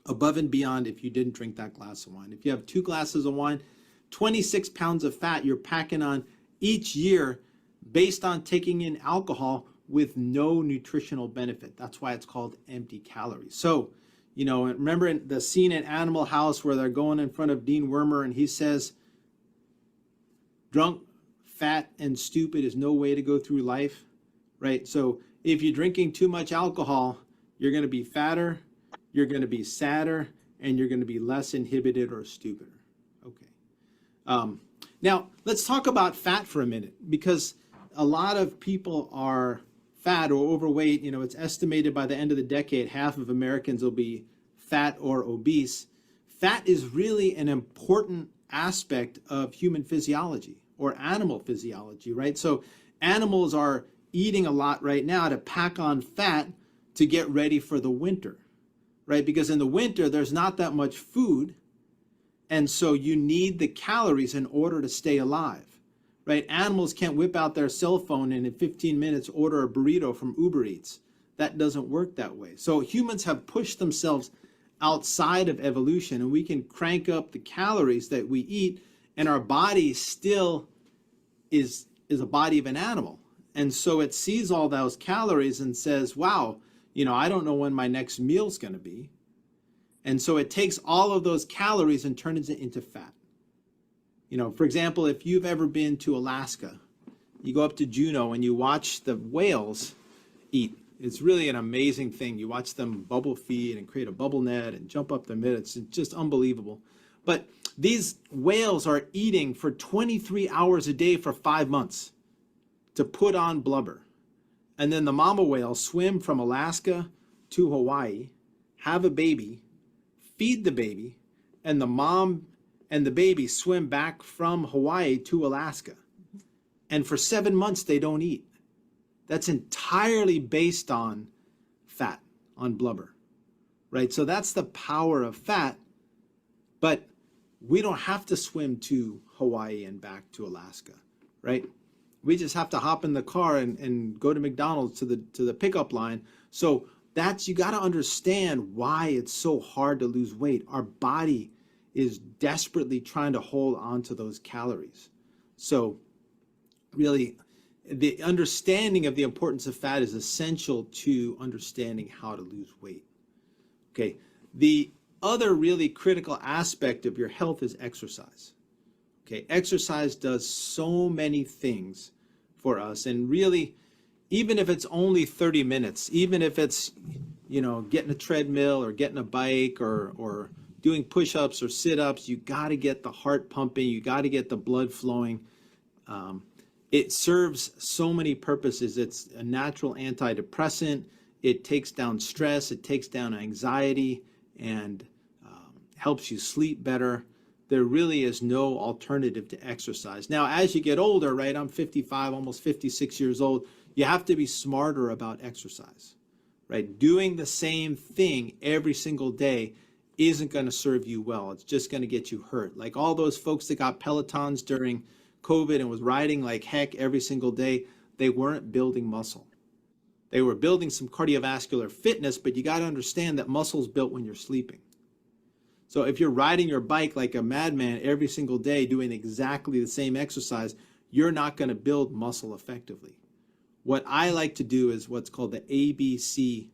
above and beyond if you didn't drink that glass of wine. If you have 2 glasses of wine, 26 pounds of fat you're packing on each year based on taking in alcohol with no nutritional benefit. That's why it's called empty calories. So, remember the scene in Animal House where they're going in front of Dean Woerner and he says, drunk, fat, and stupid is no way to go through life, right? So if you're drinking too much alcohol, you're going to be fatter, you're going to be sadder, and you're going to be less inhibited or stupider. Okay. Now, let's talk about fat for a minute, because a lot of people are fat or overweight. It's estimated by the end of the decade, half of Americans will be fat or obese. Fat is really an important aspect of human physiology or animal physiology, right? So animals are eating a lot right now to pack on fat to get ready for the winter, right? Because in the winter, there's not that much food. And so you need the calories in order to stay alive, right? Animals can't whip out their cell phone and in 15 minutes order a burrito from Uber Eats. That doesn't work that way. So humans have pushed themselves outside of evolution, and we can crank up the calories that we eat, and our body still is a body of an animal. And so it sees all those calories and says, wow, I don't know when my next meal's going to be. And so it takes all of those calories and turns it into fat. You know, for example, if you've ever been to Alaska, you go up to Juneau and you watch the whales eat. It's really an amazing thing. You watch them bubble feed and create a bubble net and jump up their midts. It's just unbelievable. But these whales are eating for 23 hours a day for 5 months to put on blubber. And then the mama whales swim from Alaska to Hawaii, have a baby, feed the baby, and the mom and the baby swim back from Hawaii to Alaska. And for 7 months, they don't eat. That's entirely based on fat, on blubber, right? So that's the power of fat, but we don't have to swim to Hawaii and back to Alaska, right? We just have to hop in the car and go to McDonald's to the pickup line. So that's, you got to understand why it's so hard to lose weight. Our body is desperately trying to hold on to those calories. So really, the understanding of the importance of fat is essential to understanding how to lose weight. Okay, the other really critical aspect of your health is exercise. Okay, exercise does so many things for us, and really, even if it's only 30 minutes, even if it's, you know, getting a treadmill or getting a bike or doing push-ups or sit-ups, you got to get the heart pumping, you got to get the blood flowing. It serves so many purposes. It's a natural antidepressant. It takes down stress. It takes down anxiety and helps you sleep better. There really is no alternative to exercise. Now, as you get older, right, I'm 55, almost 56 years old, you have to be smarter about exercise, right? Doing the same thing every single day isn't going to serve you well. It's just going to get you hurt. Like all those folks that got Pelotons during COVID and was riding like heck every single day, they weren't building muscle. They were building some cardiovascular fitness, but you got to understand that muscle's built when you're sleeping. So if you're riding your bike like a madman every single day doing exactly the same exercise, you're not going to build muscle effectively. What I like to do is what's called the ABC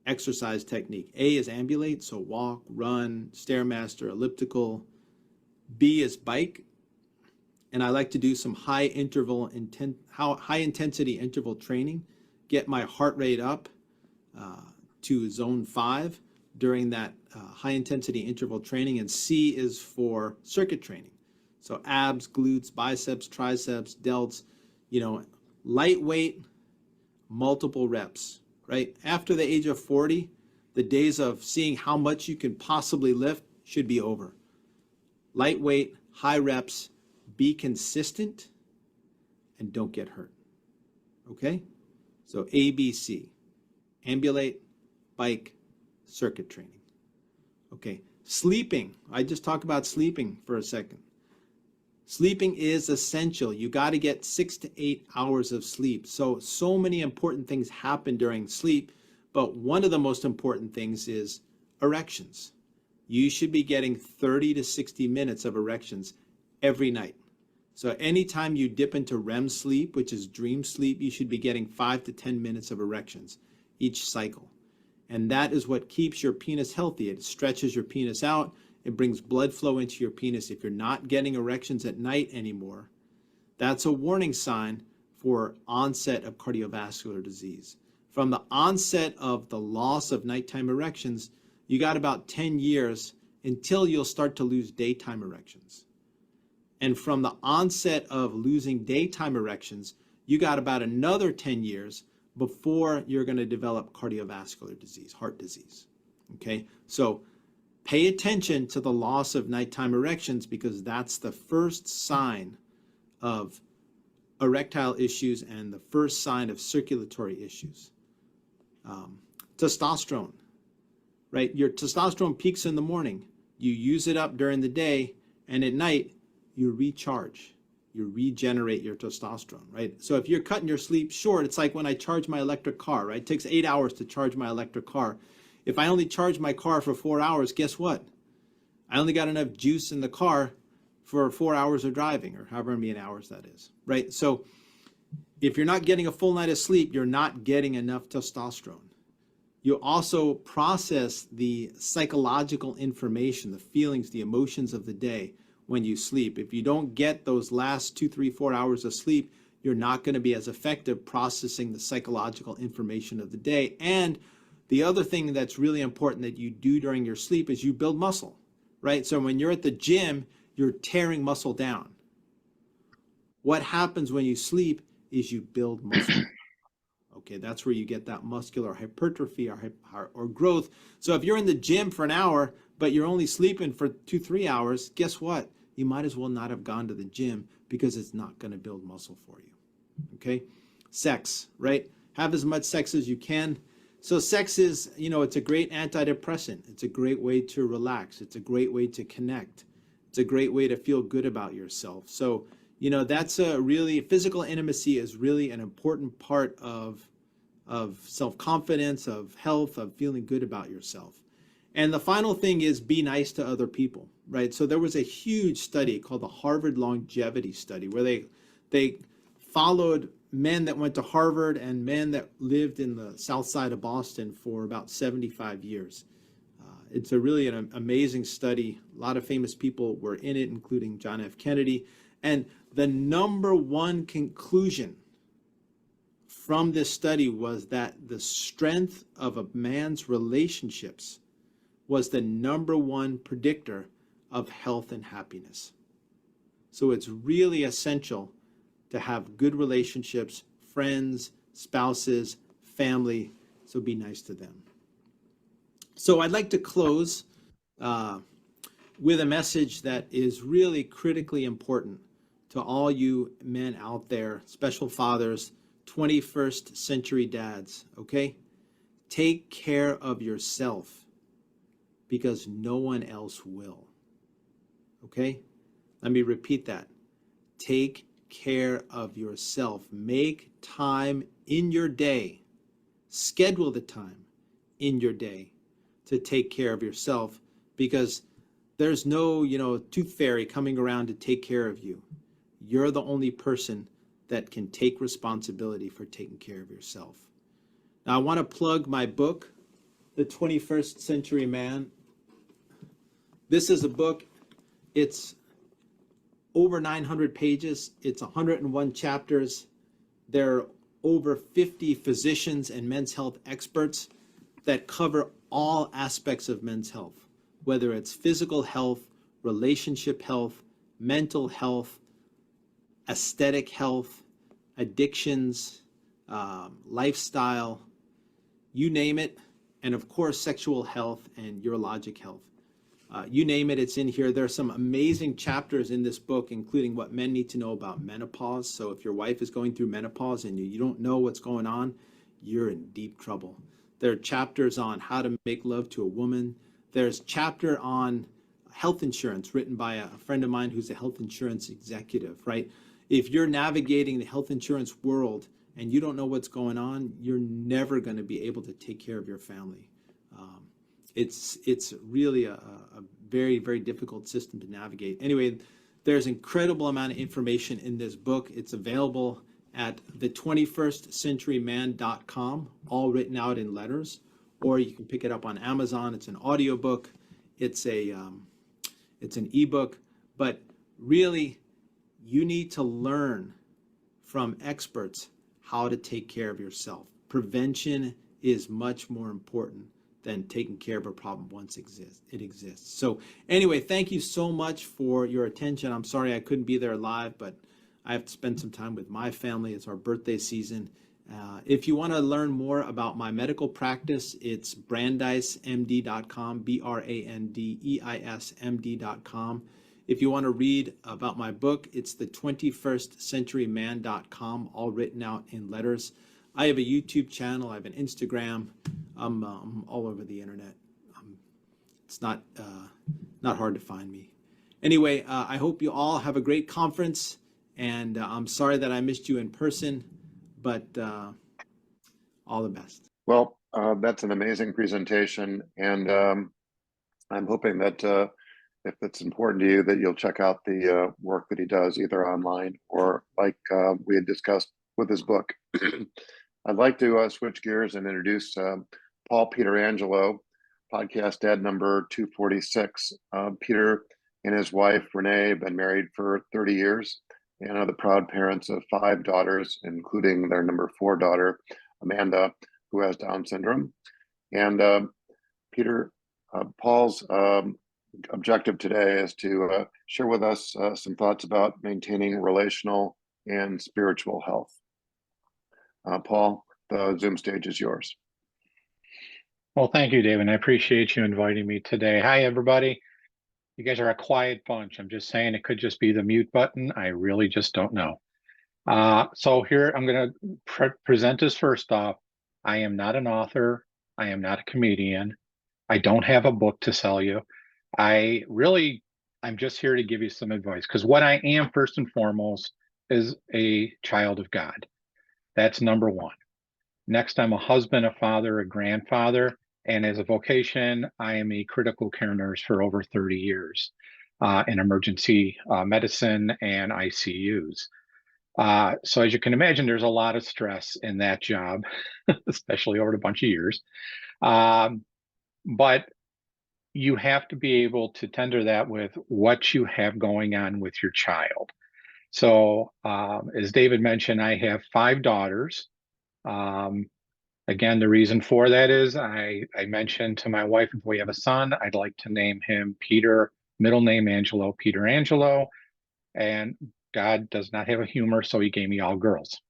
exercise technique. A is ambulate, so walk, run, stairmaster, elliptical. B is bike. And I like to do some high intensity interval training, get my heart rate up to zone 5 during that high intensity interval training. And C is for circuit training. So abs, glutes, biceps, triceps, delts, you know, lightweight, multiple reps, right? After the age of 40, the days of seeing how much you can possibly lift should be over. Lightweight, high reps, be consistent, and don't get hurt. Okay? So ABC, ambulate, bike, circuit training. Okay, sleeping. I just talked about sleeping for a second. Sleeping is essential. You got to get 6 to 8 hours of sleep. So many important things happen during sleep, but one of the most important things is erections. You should be getting 30 to 60 minutes of erections every night. So anytime you dip into REM sleep, which is dream sleep, you should be getting 5 to 10 minutes of erections each cycle. And that is what keeps your penis healthy. It stretches your penis out. It brings blood flow into your penis. If you're not getting erections at night anymore, that's a warning sign for onset of cardiovascular disease. From the onset of the loss of nighttime erections, you got about 10 years until you'll start to lose daytime erections. And from the onset of losing daytime erections, you got about another 10 years before you're going to develop cardiovascular disease, heart disease. Okay, so pay attention to the loss of nighttime erections because that's the first sign of erectile issues and the first sign of circulatory issues. Testosterone, right? Your testosterone peaks in the morning. You use it up during the day, and at night, you recharge. You regenerate your testosterone, right? So if you're cutting your sleep short, it's like when I charge my electric car, right? It takes 8 hours to charge my electric car. If I only charge my car for 4 hours, guess what? I only got enough juice in the car for 4 hours of driving, or however many hours that is, right? So if you're not getting a full night of sleep, you're not getting enough testosterone. You also process the psychological information, the feelings, the emotions of the day when you sleep. If you don't get those last 2, 3, 4 hours of sleep, you're not going to be as effective processing the psychological information of the day. And the other thing that's really important that you do during your sleep is you build muscle, right? So when you're at the gym, you're tearing muscle down. What happens when you sleep is you build muscle. Okay, that's where you get that muscular hypertrophy or growth. So if you're in the gym for an hour, but you're only sleeping for 2, 3 hours, guess what? You might as well not have gone to the gym because it's not going to build muscle for you. Okay, sex, right? Have as much sex as you can. So sex is, it's a great antidepressant. It's a great way to relax. It's a great way to connect. It's a great way to feel good about yourself. So, that's a really, physical intimacy is really an important part of self-confidence, of health, of feeling good about yourself. And the final thing is be nice to other people, right? So there was a huge study called the Harvard Longevity Study where they followed men that went to Harvard and men that lived in the south side of Boston for about 75 years. It's really an amazing study. A lot of famous people were in it, including John F. Kennedy. And the number one conclusion from this study was that the strength of a man's relationships was the number one predictor of health and happiness. So it's really essential to have good relationships, friends, spouses, family, so be nice to them. So I'd like to close with a message that is really critically important to all you men out there, special fathers, 21st century dads, okay? Take care of yourself because no one else will, okay? Let me repeat that. Take care of yourself. Make time in your day. Schedule the time in your day to take care of yourself because there's no, tooth fairy coming around to take care of you. You're the only person that can take responsibility for taking care of yourself. Now, I want to plug my book, The 21st Century Man. This is a book. It's over 900 pages. It's 101 chapters. There are over 50 physicians and men's health experts that cover all aspects of men's health, whether it's physical health, relationship health, mental health, aesthetic health, addictions, lifestyle, you name it, and of course, sexual health and urologic health. You name it, it's in here. There are some amazing chapters in this book, including what men need to know about menopause. So if your wife is going through menopause and you don't know what's going on, you're in deep trouble. There are chapters on how to make love to a woman. There's a chapter on health insurance written by a friend of mine who's a health insurance executive, right? If you're navigating the health insurance world and you don't know what's going on, you're never going to be able to take care of your family. It's really a very, very difficult system to navigate. Anyway, there's incredible amount of information in this book. It's available at the21stcenturyman.com, all written out in letters, or you can pick it up on Amazon. It's an audiobook. It's an ebook, but really you need to learn from experts how to take care of yourself. Prevention is much more important than taking care of a problem once it exists. So anyway, thank you so much for your attention. I'm sorry I couldn't be there live, but I have to spend some time with my family. It's our birthday season. If you want to learn more about my medical practice, it's brandeismd.com, brandeismd.com. If you want to read about my book, it's the 21stcenturyman.com, all written out in letters. I have a YouTube channel. I have an Instagram. I'm all over the internet. It's not hard to find me. Anyway, I hope you all have a great conference, and I'm sorry that I missed you in person, but all the best. Well, that's an amazing presentation, and I'm hoping that if it's important to you, that you'll check out the work that he does, either online or like we had discussed with his book. I'd like to switch gears and introduce Paul Peterangelo, podcast dad number 246. Peter and his wife, Renee, have been married for 30 years and are the proud parents of 5 daughters, including their number 4 daughter, Amanda, who has Down syndrome. And Paul's objective today is to share with us some thoughts about maintaining relational and spiritual health. Paul, the Zoom stage is yours. Well, thank you, David. I appreciate you inviting me today. Hi, everybody. You guys are a quiet bunch. I'm just saying it could just be the mute button. I really just don't know. So here I'm going to present this first off. I am not an author. I am not a comedian. I don't have a book to sell you. I'm just here to give you some advice, because what I am first and foremost is a child of God. That's number one. Next, I'm a husband, a father, a grandfather, and as a vocation, I am a critical care nurse for over 30 years in emergency medicine and ICUs. So as you can imagine, there's a lot of stress in that job, especially over a bunch of years. But you have to be able to tender that with what you have going on with your child. So as David mentioned, I have 5 daughters. Again, the reason for that is I mentioned to my wife, if we have a son, I'd like to name him Peter, middle name Angelo, Peterangelo. And God does not have a humor, so he gave me all girls.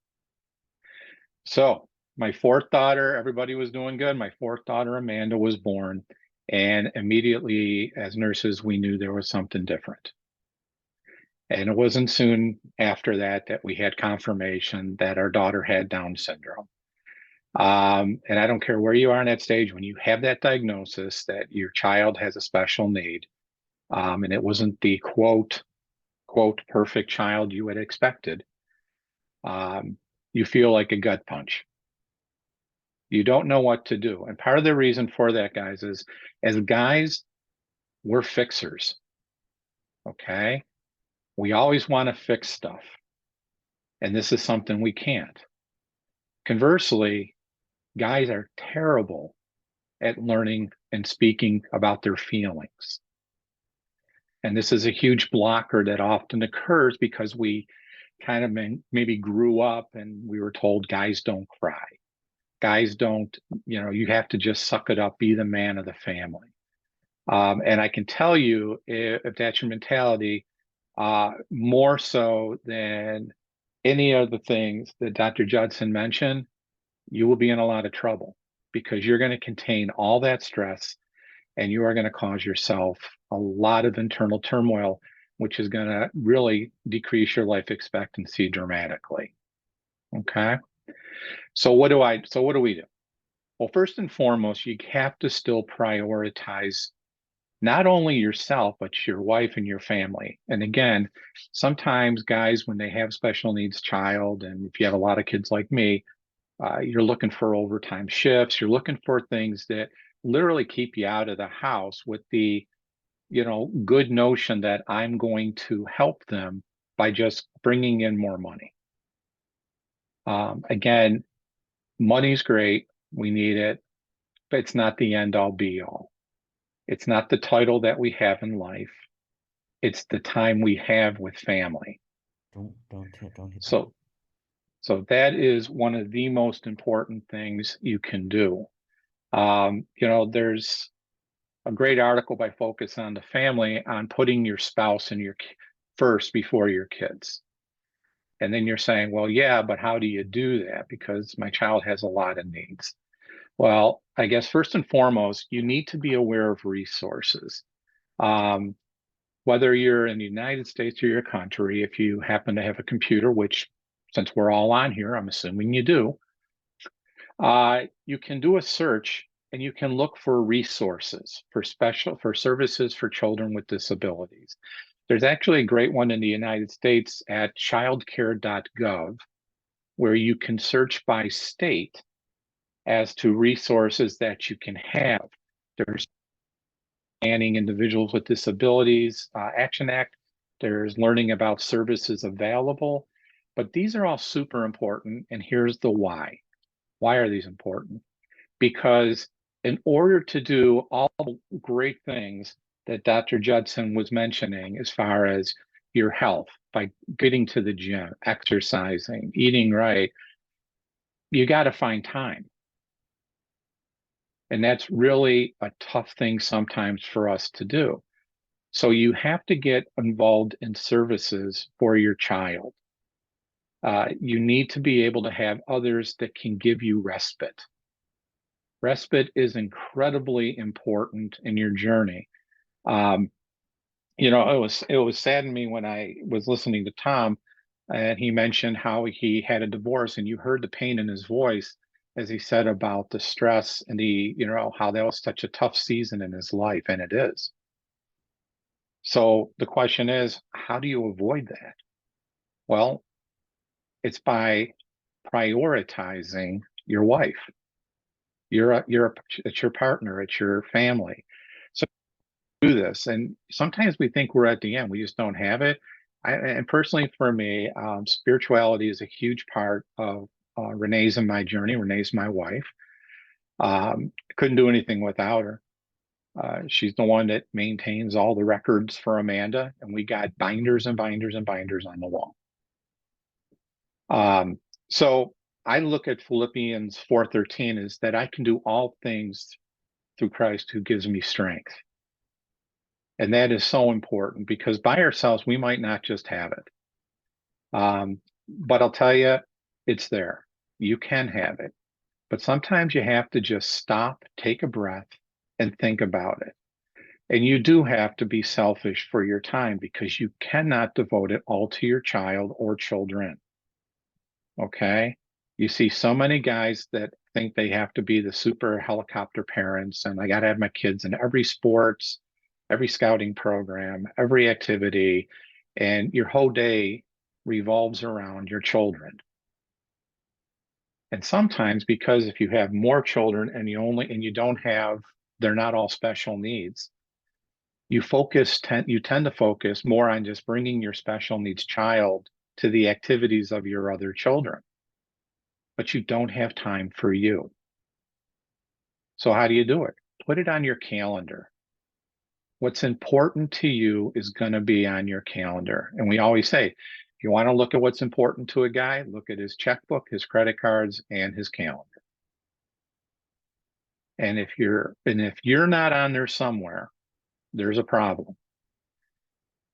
So my 4th daughter, everybody was doing good. My 4th daughter, Amanda, was born. And immediately, as nurses, we knew there was something different. And it wasn't soon after that we had confirmation that our daughter had Down syndrome. And I don't care where you are in that stage, when you have that diagnosis that your child has a special need, and it wasn't the quote, perfect child you had expected, you feel like a gut punch. You don't know what to do. And part of the reason for that, guys, is as guys, we're fixers. Okay? We always want to fix stuff. And this is something we can't. Conversely, guys are terrible at learning and speaking about their feelings. And this is a huge blocker that often occurs because we kind of maybe grew up and we were told guys don't cry. Guys don't, you have to just suck it up, be the man of the family. And I can tell you, if that's your mentality, more so than any of the things that Dr. Judson mentioned, you will be in a lot of trouble because you're going to contain all that stress and you are going to cause yourself a lot of internal turmoil, which is going to really decrease your life expectancy dramatically. Okay. So what do we do? Well, first and foremost, you have to still prioritize not only yourself, but your wife and your family. And again, sometimes guys, when they have special needs child, and if you have a lot of kids like me, you're looking for overtime shifts. You're looking for things that literally keep you out of the house with the, good notion that I'm going to help them by just bringing in more money. Again, money's great. We need it, but it's not the end all be all. It's not the title that we have in life. It's the time we have with family. Don't hit. So that is one of the most important things you can do. There's a great article by Focus on the Family on putting your spouse and your first before your kids. And then you're saying, well, yeah, but how do you do that? Because my child has a lot of needs. Well, I guess first and foremost, you need to be aware of resources. Whether you're in the United States or your country, if you happen to have a computer, which since we're all on here, I'm assuming you do, you can do a search and you can look for resources for services for children with disabilities. There's actually a great one in the United States at childcare.gov, where you can search by state as to resources that you can have. There's Banning Individuals with Disabilities Action Act. There's learning about services available. But these are all super important. And here's the why. Why are these important? Because in order to do all the great things that Dr. Judson was mentioning as far as your health, by getting to the gym, exercising, eating right, you got to find time. And that's really a tough thing sometimes for us to do. So you have to get involved in services for your child. You need to be able to have others that can give you respite. Respite is incredibly important in your journey. You know, it was saddening me when I was listening to Tom, and he mentioned how he had a divorce, and you heard the pain in his voice as he said about the stress and you know, how that was such a tough season in his life, and it is. So the question is, how do you avoid that? Well, it's by prioritizing your wife. It's your partner, it's your family. So do this, and sometimes we think we're at the end, we just don't have it. And personally for me, spirituality is a huge part of Renee's and my journey. Renee's my wife. Couldn't do anything without her. She's the one that maintains all the records for Amanda, and we got binders and binders and binders on the wall. So I look at Philippians 4:13 is that I can do all things through Christ who gives me strength. And that is so important, because by ourselves, we might not just have it. But I'll tell you, it's there. You can have it. But sometimes you have to just stop, take a breath, and think about it. And you do have to be selfish for your time, because you cannot devote it all to your child or children. Okay? You see so many guys that think they have to be the super helicopter parents, and I got to have my kids in every sports, every scouting program, every activity, and your whole day revolves around your children. And sometimes, because if you have more children and you don't have, they're not all special needs, you tend to focus more on just bringing your special needs child to the activities of your other children, but you don't have time for you. So how do you do it? Put it on your calendar. What's important to you is going to be on your calendar. And we always say, if you want to look at what's important to a guy, look at his checkbook, his credit cards, and his calendar. And if you're not on there somewhere, there's a problem.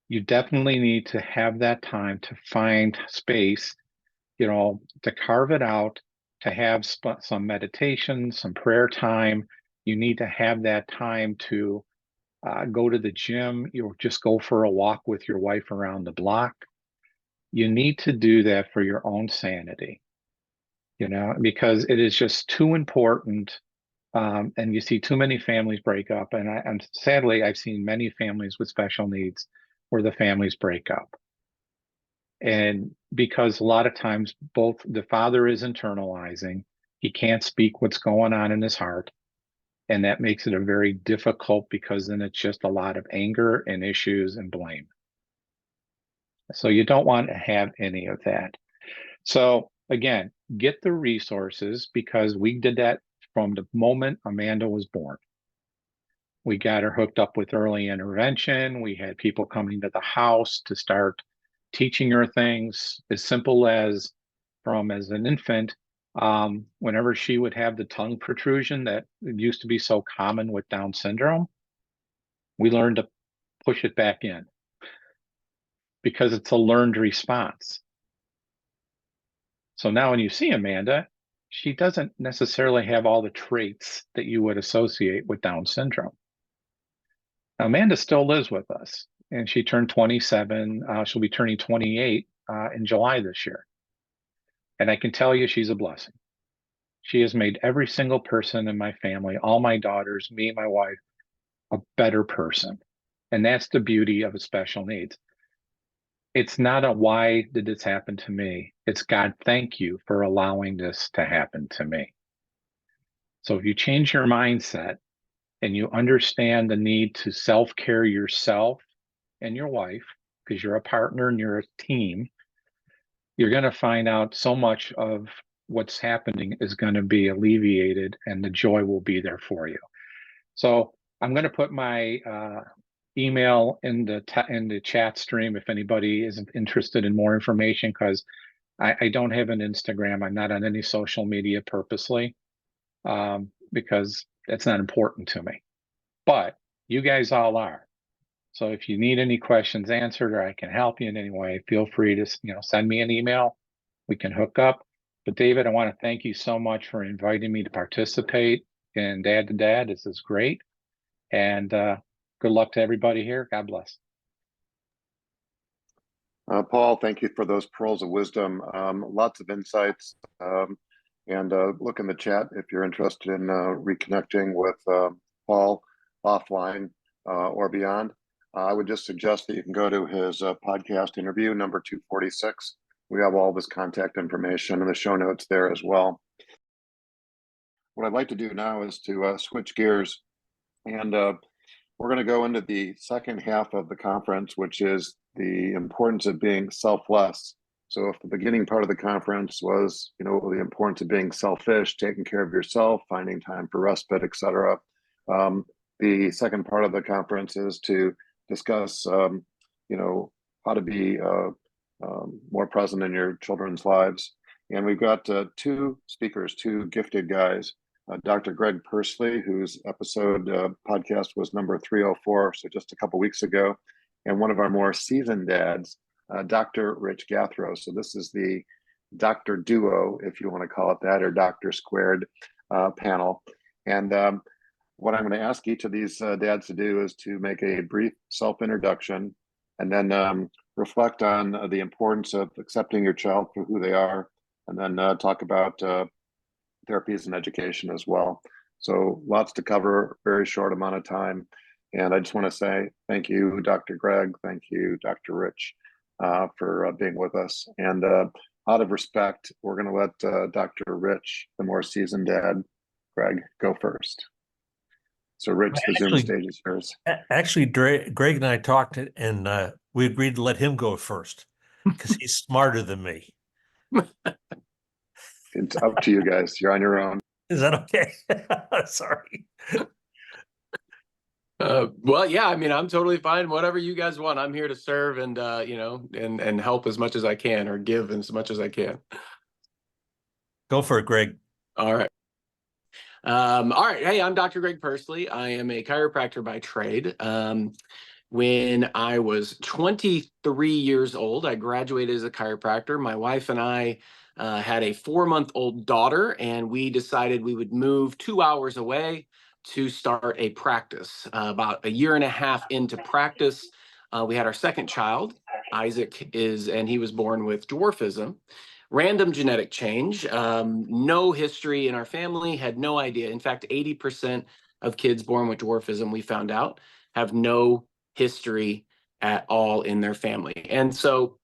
You definitely need to have that time to find space, you know, to carve it out, to have some meditation, some prayer time. You need to have that time to go to the gym. You'll just go for a walk with your wife around the block. You need to do that for your own sanity, you know, because it is just too important. And you see too many families break up. And sadly, I've seen many families with special needs where the families break up. And because a lot of times both the father is internalizing, he can't speak what's going on in his heart. And that makes it a very difficult, because then it's just a lot of anger and issues and blame. So you don't want to have any of that. So again, get the resources, because we did that from the moment Amanda was born. We got her hooked up with early intervention. We had people coming to the house to start teaching her things as simple as as an infant, whenever she would have the tongue protrusion that used to be so common with Down syndrome, we learned to push it back in, because it's a learned response. So now when you see Amanda, she doesn't necessarily have all the traits that you would associate with Down syndrome. Now, Amanda still lives with us, and she turned 27. She'll be turning 28 in July this year. And I can tell you she's a blessing. She has made every single person in my family, all my daughters, me, my wife, a better person. And that's the beauty of a special needs. It's not a why did this happen to me? It's God, thank you for allowing this to happen to me. So if you change your mindset and you understand the need to self-care yourself and your wife, because you're a partner and you're a team, you're going to find out so much of what's happening is going to be alleviated and the joy will be there for you. So I'm going to put my email in the chat stream if anybody is interested in more information, because I don't have an Instagram. I'm not on any social media purposely, because it's not important to me. But you guys all are. So if you need any questions answered or I can help you in any way, feel free to send me an email. We can hook up. But David, I want to thank you so much for inviting me to participate in Dad to Dad. This is great. And good luck to everybody here. God bless. Paul, thank you for those pearls of wisdom. Lots of insights. And look in the chat if you're interested in reconnecting with Paul offline or beyond. I would just suggest that you can go to his podcast interview, number 246. We have all of his contact information and the show notes there as well. What I'd like to do now is to switch gears, and we're going to go into the second half of the conference, which is the importance of being selfless. So if the beginning part of the conference was, the importance of being selfish, taking care of yourself, finding time for respite, etc. The second part of the conference is to discuss, how to be more present in your children's lives. And we've got two speakers, two gifted guys. Dr. Greg Persley, whose podcast was number 304, so just a couple weeks ago, and one of our more seasoned dads, Dr. Rich Gathro. So this is the Dr. Duo, if you want to call it that, or Dr. Squared panel. And what I'm going to ask each of these dads to do is to make a brief self-introduction and then reflect on the importance of accepting your child for who they are, and then talk about therapies and education as well. So lots to cover, very short amount of time. And I just want to say thank you, Dr. Greg. Thank you, Dr. Rich, for being with us. And out of respect, we're going to let Dr. Rich, the more seasoned dad, Greg, go first. So Rich, the Zoom stage is yours. Actually, Greg and I talked, and we agreed to let him go first because he's smarter than me. It's up to you guys. You're on your own. Is that okay? Sorry. Well, yeah, I mean, I'm totally fine. Whatever you guys want. I'm here to serve and, and help as much as I can, or give as much as I can. Go for it, Greg. All right. All right. Hey, I'm Dr. Greg Persley. I am a chiropractor by trade. When I was 23 years old, I graduated as a chiropractor. My wife and I had a 4-month-old daughter, and we decided we would move 2 hours away to start a practice. About a year and a half into practice, we had our second child. Isaac and he was born with dwarfism. Random genetic change, no history in our family, had no idea. In fact, 80% of kids born with dwarfism, we found out, have no history at all in their family. And so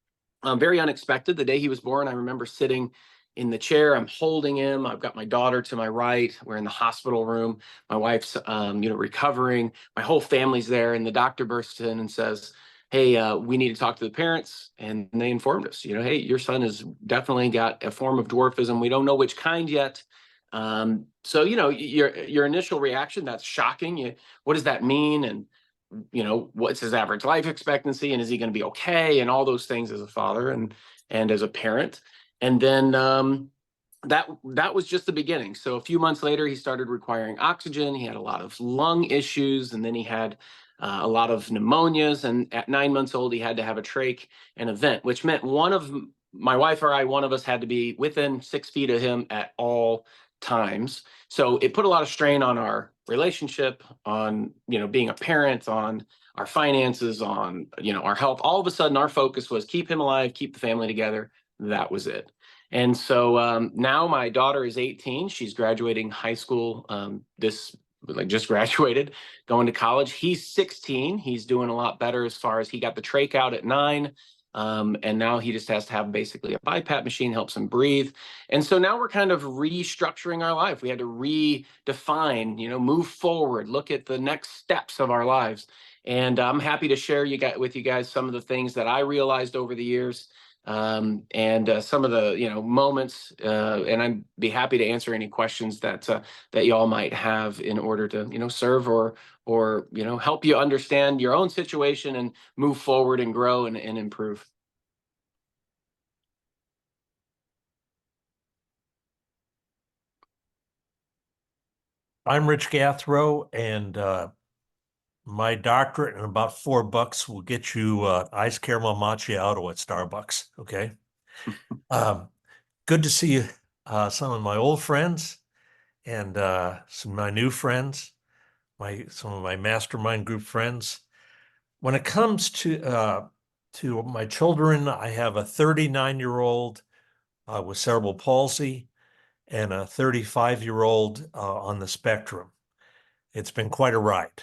very unexpected. The day he was born, I remember sitting in the chair, I'm holding him. I've got my daughter to my right. We're in the hospital room. My wife's, recovering. My whole family's there. And the doctor bursts in and says, hey, we need to talk to the parents. And they informed us, hey, your son has definitely got a form of dwarfism. We don't know which kind yet. So, your initial reaction, that's shocking. What does that mean? And, what's his average life expectancy? And is he going to be okay? And all those things as a father and as a parent. And then that was just the beginning. So a few months later, he started requiring oxygen. He had a lot of lung issues, and then he had a lot of pneumonias. And at 9 months old, he had to have a trach and a vent, which meant one of us had to be within 6 feet of him at all times. So it put a lot of strain on our relationship, on, being a parent, on our finances, on, our health. All of a sudden, our focus was keep him alive, keep the family together. That was it. And so now my daughter is 18. She's graduating high school just graduated, going to college. He's 16. He's doing a lot better as far as he got the trach out at 9. And now he just has to have basically a BiPAP machine, helps him breathe. And so now we're kind of restructuring our life. We had to redefine, move forward, look at the next steps of our lives. And I'm happy to share with you guys some of the things that I realized over the years. and some of the moments, and I'd be happy to answer any questions that y'all might have in order to serve or help you understand your own situation and move forward and grow and improve. I'm Rich Gathro, and my doctorate in about $4 will get you iced caramel macchiato at Starbucks. Okay. Good to see you, some of my old friends and some of my new friends, some of my mastermind group friends. When it comes to my children, I have a 39-year-old with cerebral palsy and a 35-year-old on the spectrum. It's been quite a ride,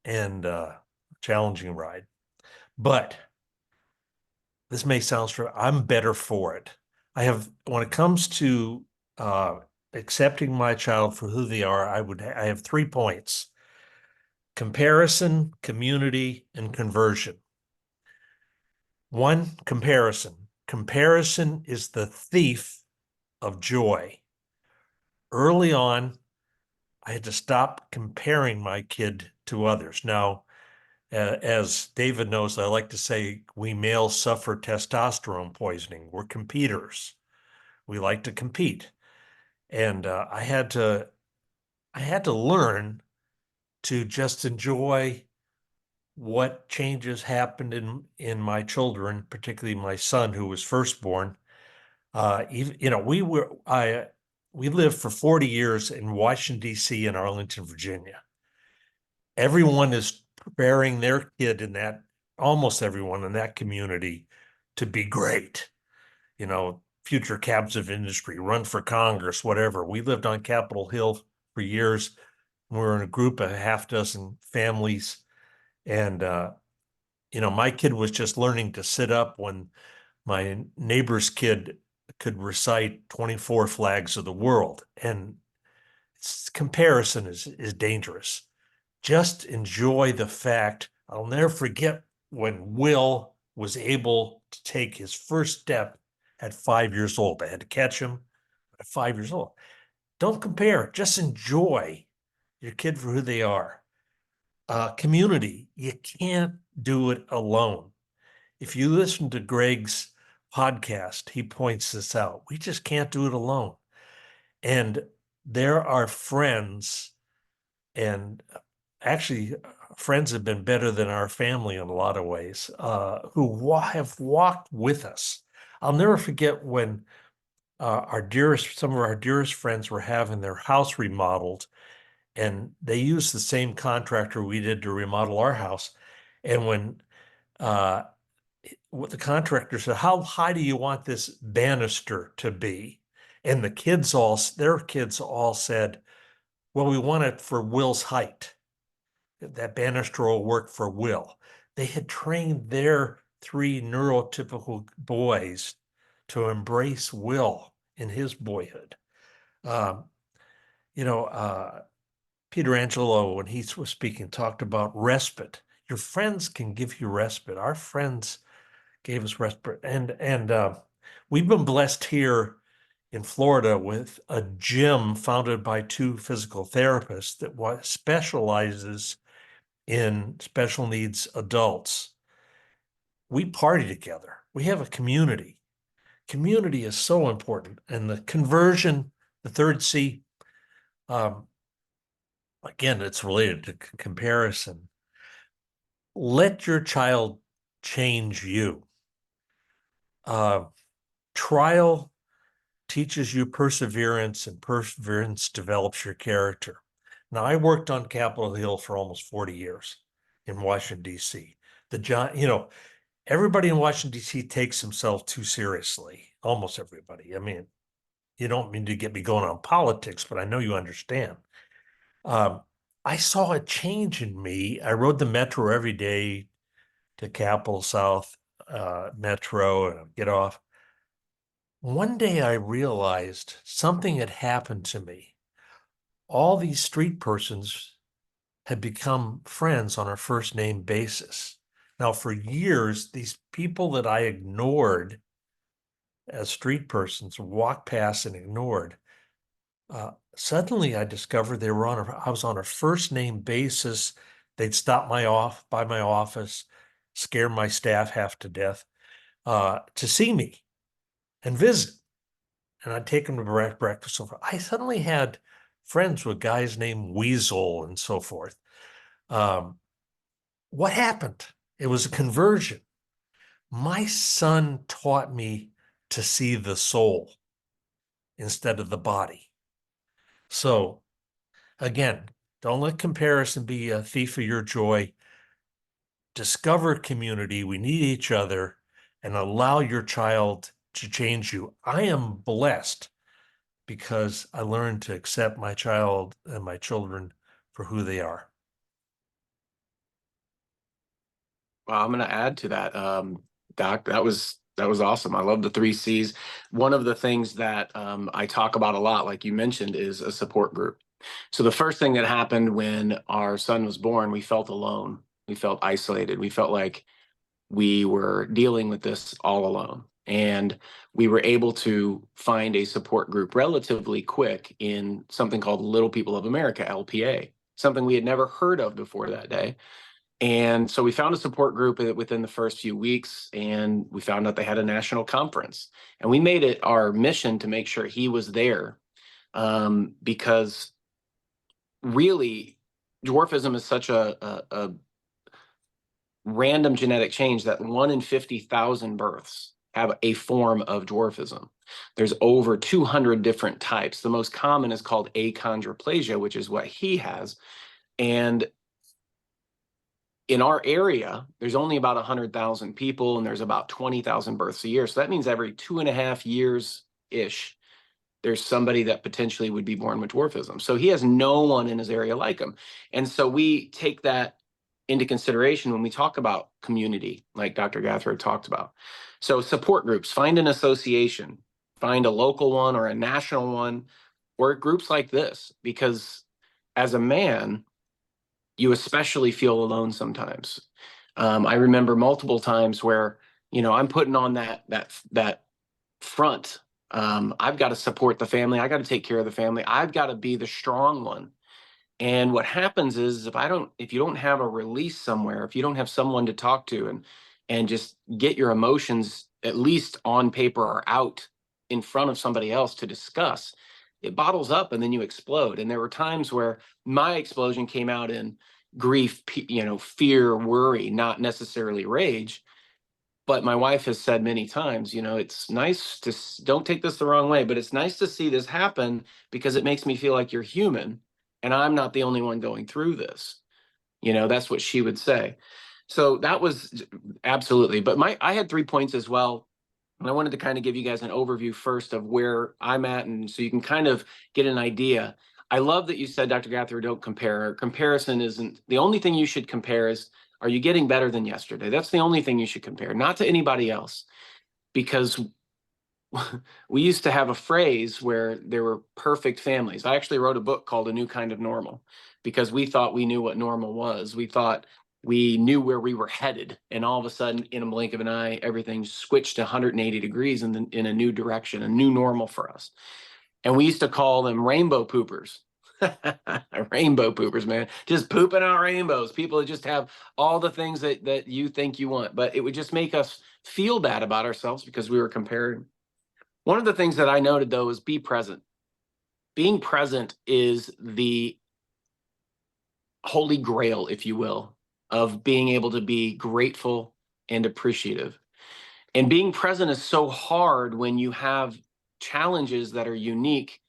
and challenging ride. But this may sound strange. I'm better for it. When it comes to accepting my child for who they are, I have 3 points: comparison, community, and conversion. 1, comparison. Comparison is the thief of joy. Early on, I had to stop comparing my kid to others. Now, as David knows, I like to say we males suffer testosterone poisoning. We're competers. We like to compete. And I had to learn to just enjoy what changes happened in my children, particularly my son, who was firstborn. We lived for 40 years in Washington, D.C. and Arlington, Virginia. Everyone is preparing their kid almost everyone in that community to be great. Future cabs of industry, run for Congress, whatever. We lived on Capitol Hill for years. We were in a group of half dozen families. And, my kid was just learning to sit up when my neighbor's kid could recite 24 flags of the world. And comparison is dangerous. Just enjoy the fact. I'll never forget when Will was able to take his first step at 5 years old. I had to catch him at 5 years old. Don't compare. Just enjoy your kid for who they are. Community. You can't do it alone. If you listen to Greg's podcast, he points this out. We just can't do it alone. And there are friends, and actually friends have been better than our family in a lot of ways, who have walked with us. I'll never forget when some of our dearest friends were having their house remodeled, and they used the same contractor we did to remodel our house. And when what the contractor said, how high do you want this banister to be? And their kids all said, well, we want it for Will's height. That banister will work for Will. They had trained their 3 neurotypical boys to embrace Will in his boyhood. Peterangelo, when he was speaking, talked about respite. Your friends can give you respite. Our friends gave us respite. And we've been blessed here in Florida with a gym founded by 2 physical therapists that specializes in special needs adults. We party together. We have a community. Community is so important. And the conversion, the 3rd C, again, it's related to comparison. Let your child change you. Trial teaches you perseverance, and perseverance develops your character. Now, I worked on Capitol Hill for almost 40 years in Washington, D.C. Everybody in Washington, D.C. takes himself too seriously. Almost everybody. I mean, you don't mean to get me going on politics, but I know you understand. I saw a change in me. I rode the metro every day to Capitol South Metro, and I'd get off. One day I realized something had happened to me. All these street persons had become friends on a first name basis. Now, for years, these people that I ignored as street persons, walked past and ignored, suddenly I discovered I was on a first name basis. They'd stop by my office, scare my staff half to death, to see me and visit. And I'd take them to breakfast. I suddenly had friends with guys named Weasel and so forth. What happened? It was a conversion. My son taught me to see the soul instead of the body. So again, don't let comparison be a thief of your joy. Discover community. We need each other, and allow your child to change you. I am blessed because I learned to accept my child and my children for who they are. Well, I'm going to add to that, Doc. That was awesome. I love the 3 C's. One of the things that I talk about a lot, like you mentioned, is a support group. So the first thing that happened when our son was born, we felt alone. We felt isolated. We felt like we were dealing with this all alone. And we were able to find a support group relatively quick in something called Little People of America, LPA, something we had never heard of before that day. And so we found a support group within the first few weeks, and we found out they had a national conference. And we made it our mission to make sure he was there, because really, dwarfism is such a random genetic change that 1 in 50,000 births have a form of dwarfism. There's over 200 different types. The most common is called achondroplasia, which is what he has. And in our area, there's only about 100,000 people, and there's about 20,000 births a year. So that means every 2.5 years-ish, there's somebody that potentially would be born with dwarfism. So he has no one in his area like him. And so we take that into consideration when we talk about community, like Dr. Gathro talked about. So support groups, find an association, find a local one or a national one, or groups like this, because as a man, you especially feel alone sometimes. I remember multiple times where, I'm putting on that front. I've got to support the family. I got to take care of the family. I've got to be the strong one. And what happens is if you don't have a release somewhere, if you don't have someone to talk to and just get your emotions at least on paper or out in front of somebody else to discuss, it bottles up and then you explode. And there were times where my explosion came out in grief, fear, worry, not necessarily rage. But my wife has said many times, it's nice to, don't take this the wrong way, but it's nice to see this happen because it makes me feel like you're human and I'm not the only one going through this. That's what she would say. So that was absolutely, but I had 3 points as well. And I wanted to kind of give you guys an overview first of where I'm at, and so you can kind of get an idea. I love that you said, Dr. Gathro, don't compare. Comparison isn't the only thing you should compare. Is, are you getting better than yesterday? That's the only thing you should compare, not to anybody else. Because we used to have a phrase where there were perfect families. I actually wrote a book called A New Kind of Normal because we thought we knew what normal was. We thought we knew where we were headed, and all of a sudden, in a blink of an eye, everything switched 180 degrees in a new direction, a new normal for us. And we used to call them rainbow poopers. Rainbow poopers, man, just pooping out rainbows. People that just have all the things that you think you want, but it would just make us feel bad about ourselves because we were comparing. One of the things that I noted, though, is be present. Being present is the holy grail, if you will, of being able to be grateful and appreciative. And being present is so hard when you have challenges that are unique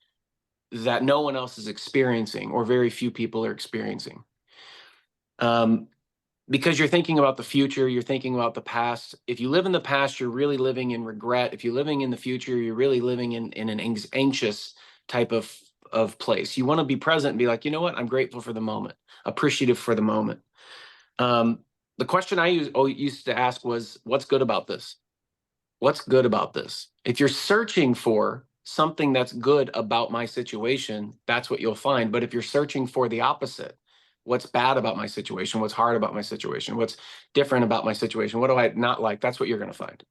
that no one else is experiencing or very few people are experiencing. Because you're thinking about the future, you're thinking about the past. If you live in the past, you're really living in regret. If you're living in the future, you're really living in an anxious type of place. You want to be present and be like, you know what? I'm grateful for the moment, appreciative for the moment. The question I used to ask was, what's good about this? What's good about this? If you're searching for something that's good about my situation, that's what you'll find. But if you're searching for the opposite, What's bad about my situation? What's hard about my situation? What's different about my situation? What do I not like? That's what you're going to find.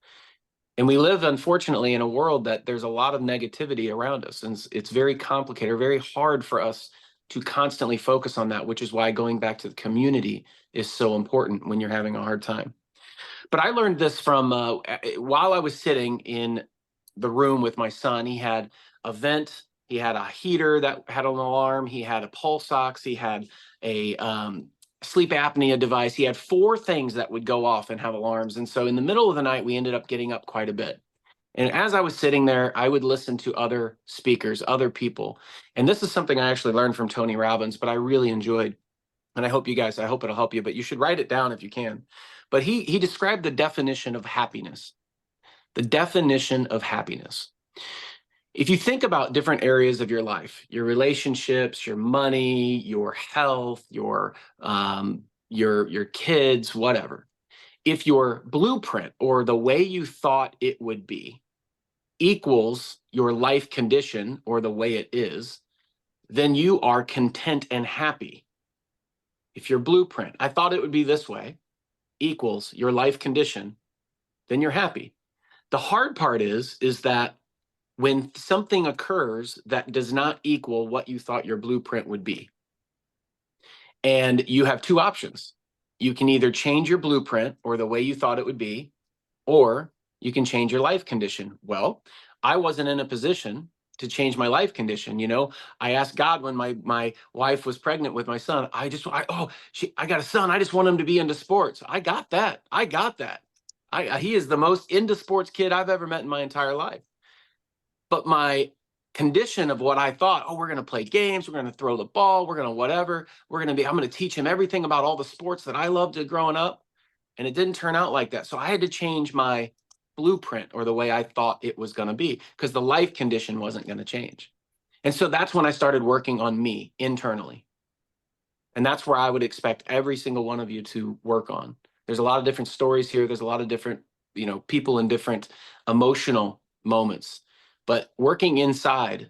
And we live, unfortunately, in a world that there's a lot of negativity around us. And it's very complicated, or very hard for us to constantly focus on that, which is why going back to the community is so important when you're having a hard time. But I learned this from while I was sitting in the room with my son. He had a vent, he had a heater that had an alarm, he had a pulse ox, he had a sleep apnea device. He had 4 things that would go off and have alarms. And so in the middle of the night, we ended up getting up quite a bit. And as I was sitting there, I would listen to other speakers, other people. And this is something I actually learned from Tony Robbins, but I really enjoyed. And I hope it'll help you, but you should write it down if you can. But he described the definition of happiness. The definition of happiness. If you think about different areas of your life, your relationships, your money, your health, your kids, whatever. If your blueprint, or the way you thought it would be, equals your life condition, or the way it is, then you are content and happy. If your blueprint, I thought it would be this way, equals your life condition, then you're happy. The hard part is that when something occurs that does not equal what you thought your blueprint would be, and you have 2 options. You can either change your blueprint, or the way you thought it would be, or you can change your life condition. Well, I wasn't in a position to change my life condition. You know, I asked God when my wife was pregnant with my son, I got a son. I just want him to be into sports. I got that. He is the most into sports kid I've ever met in my entire life. But my condition of what I thought, we're going to play games, we're going to throw the ball, we're going to whatever, I'm going to teach him everything about all the sports that I loved growing up. And it didn't turn out like that. So I had to change my blueprint, or the way I thought it was going to be, because the life condition wasn't going to change. And so that's when I started working on me internally. And that's where I would expect every single one of you to work on. There's a lot of different stories here. There's a lot of different, people in different emotional moments. But working inside,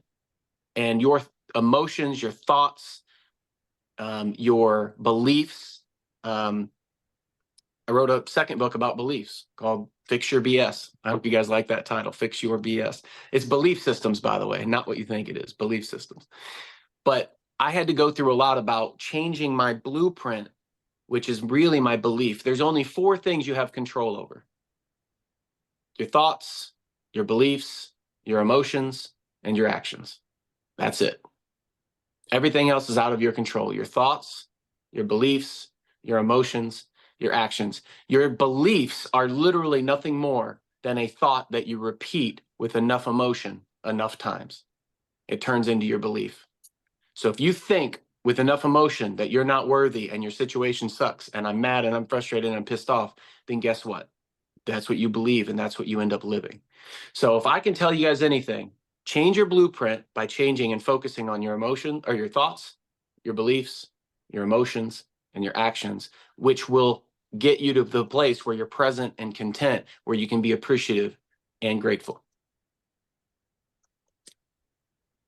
and your emotions, your thoughts, your beliefs. I wrote a second book about beliefs called Fix Your BS. I hope you guys like that title, Fix Your BS. It's belief systems, by the way, not what you think it is, belief systems. But I had to go through a lot about changing my blueprint, which is really my belief. There's only 4 things you have control over: your thoughts, your beliefs, your emotions, and your actions. That's it. Everything else is out of your control. Your thoughts, your beliefs, your emotions, your actions. Your beliefs are literally nothing more than a thought that you repeat with enough emotion enough times. It turns into your belief. So if you think with enough emotion that you're not worthy and your situation sucks and I'm mad and I'm frustrated and I'm pissed off, then guess what? That's what you believe, and that's what you end up living. So if I can tell you guys anything, change your blueprint by changing and focusing on your emotion, or your thoughts, your beliefs, your emotions, and your actions, which will get you to the place where you're present and content, where you can be appreciative and grateful.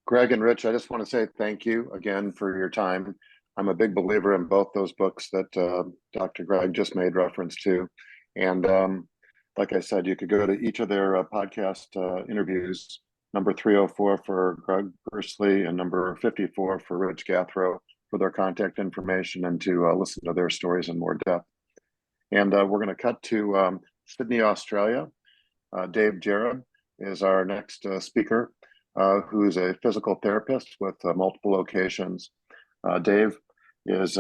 Greg and Rich, I just want to say thank you again for your time. I'm a big believer in both those books that Dr. Greg just made reference to. And like I said, you could go to each of their podcast interviews, number 304 for Greg Persley and number 54 for Rich Gathro, for their contact information and to listen to their stories in more depth. And we're going to cut to Sydney, Australia. Dave Jarrett is our next speaker, who's a physical therapist with multiple locations. Dave is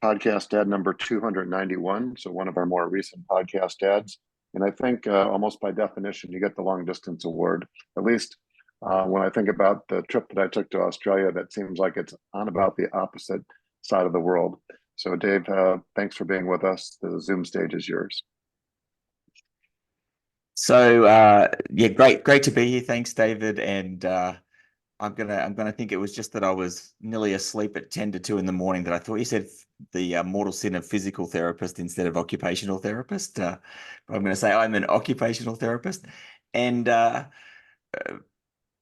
podcast dad number 291, so one of our more recent podcast dads. And I think almost by definition, you get the long distance award. At least when I think about the trip that I took to Australia, that seems like it's on about the opposite side of the world. So Dave, thanks for being with us. The Zoom stage is yours. So yeah, great to be here. Thanks, David. And I'm gonna think it was just that I was nearly asleep at 10 to 2 in the morning that I thought you said the mortal sin of physical therapist instead of occupational therapist. But I'm going to say I'm an occupational therapist, and yeah,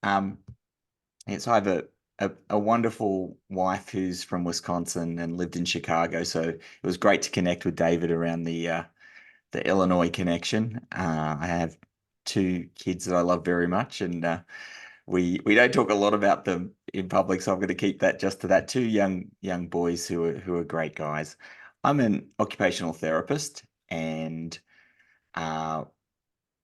so I have a wonderful wife who's from Wisconsin and lived in Chicago. So it was great to connect with David around the Illinois connection. I have two kids that I love very much, and we don't talk a lot about them in public, so I'm going to keep that just to that. Two young boys who are great guys. I'm an occupational therapist, and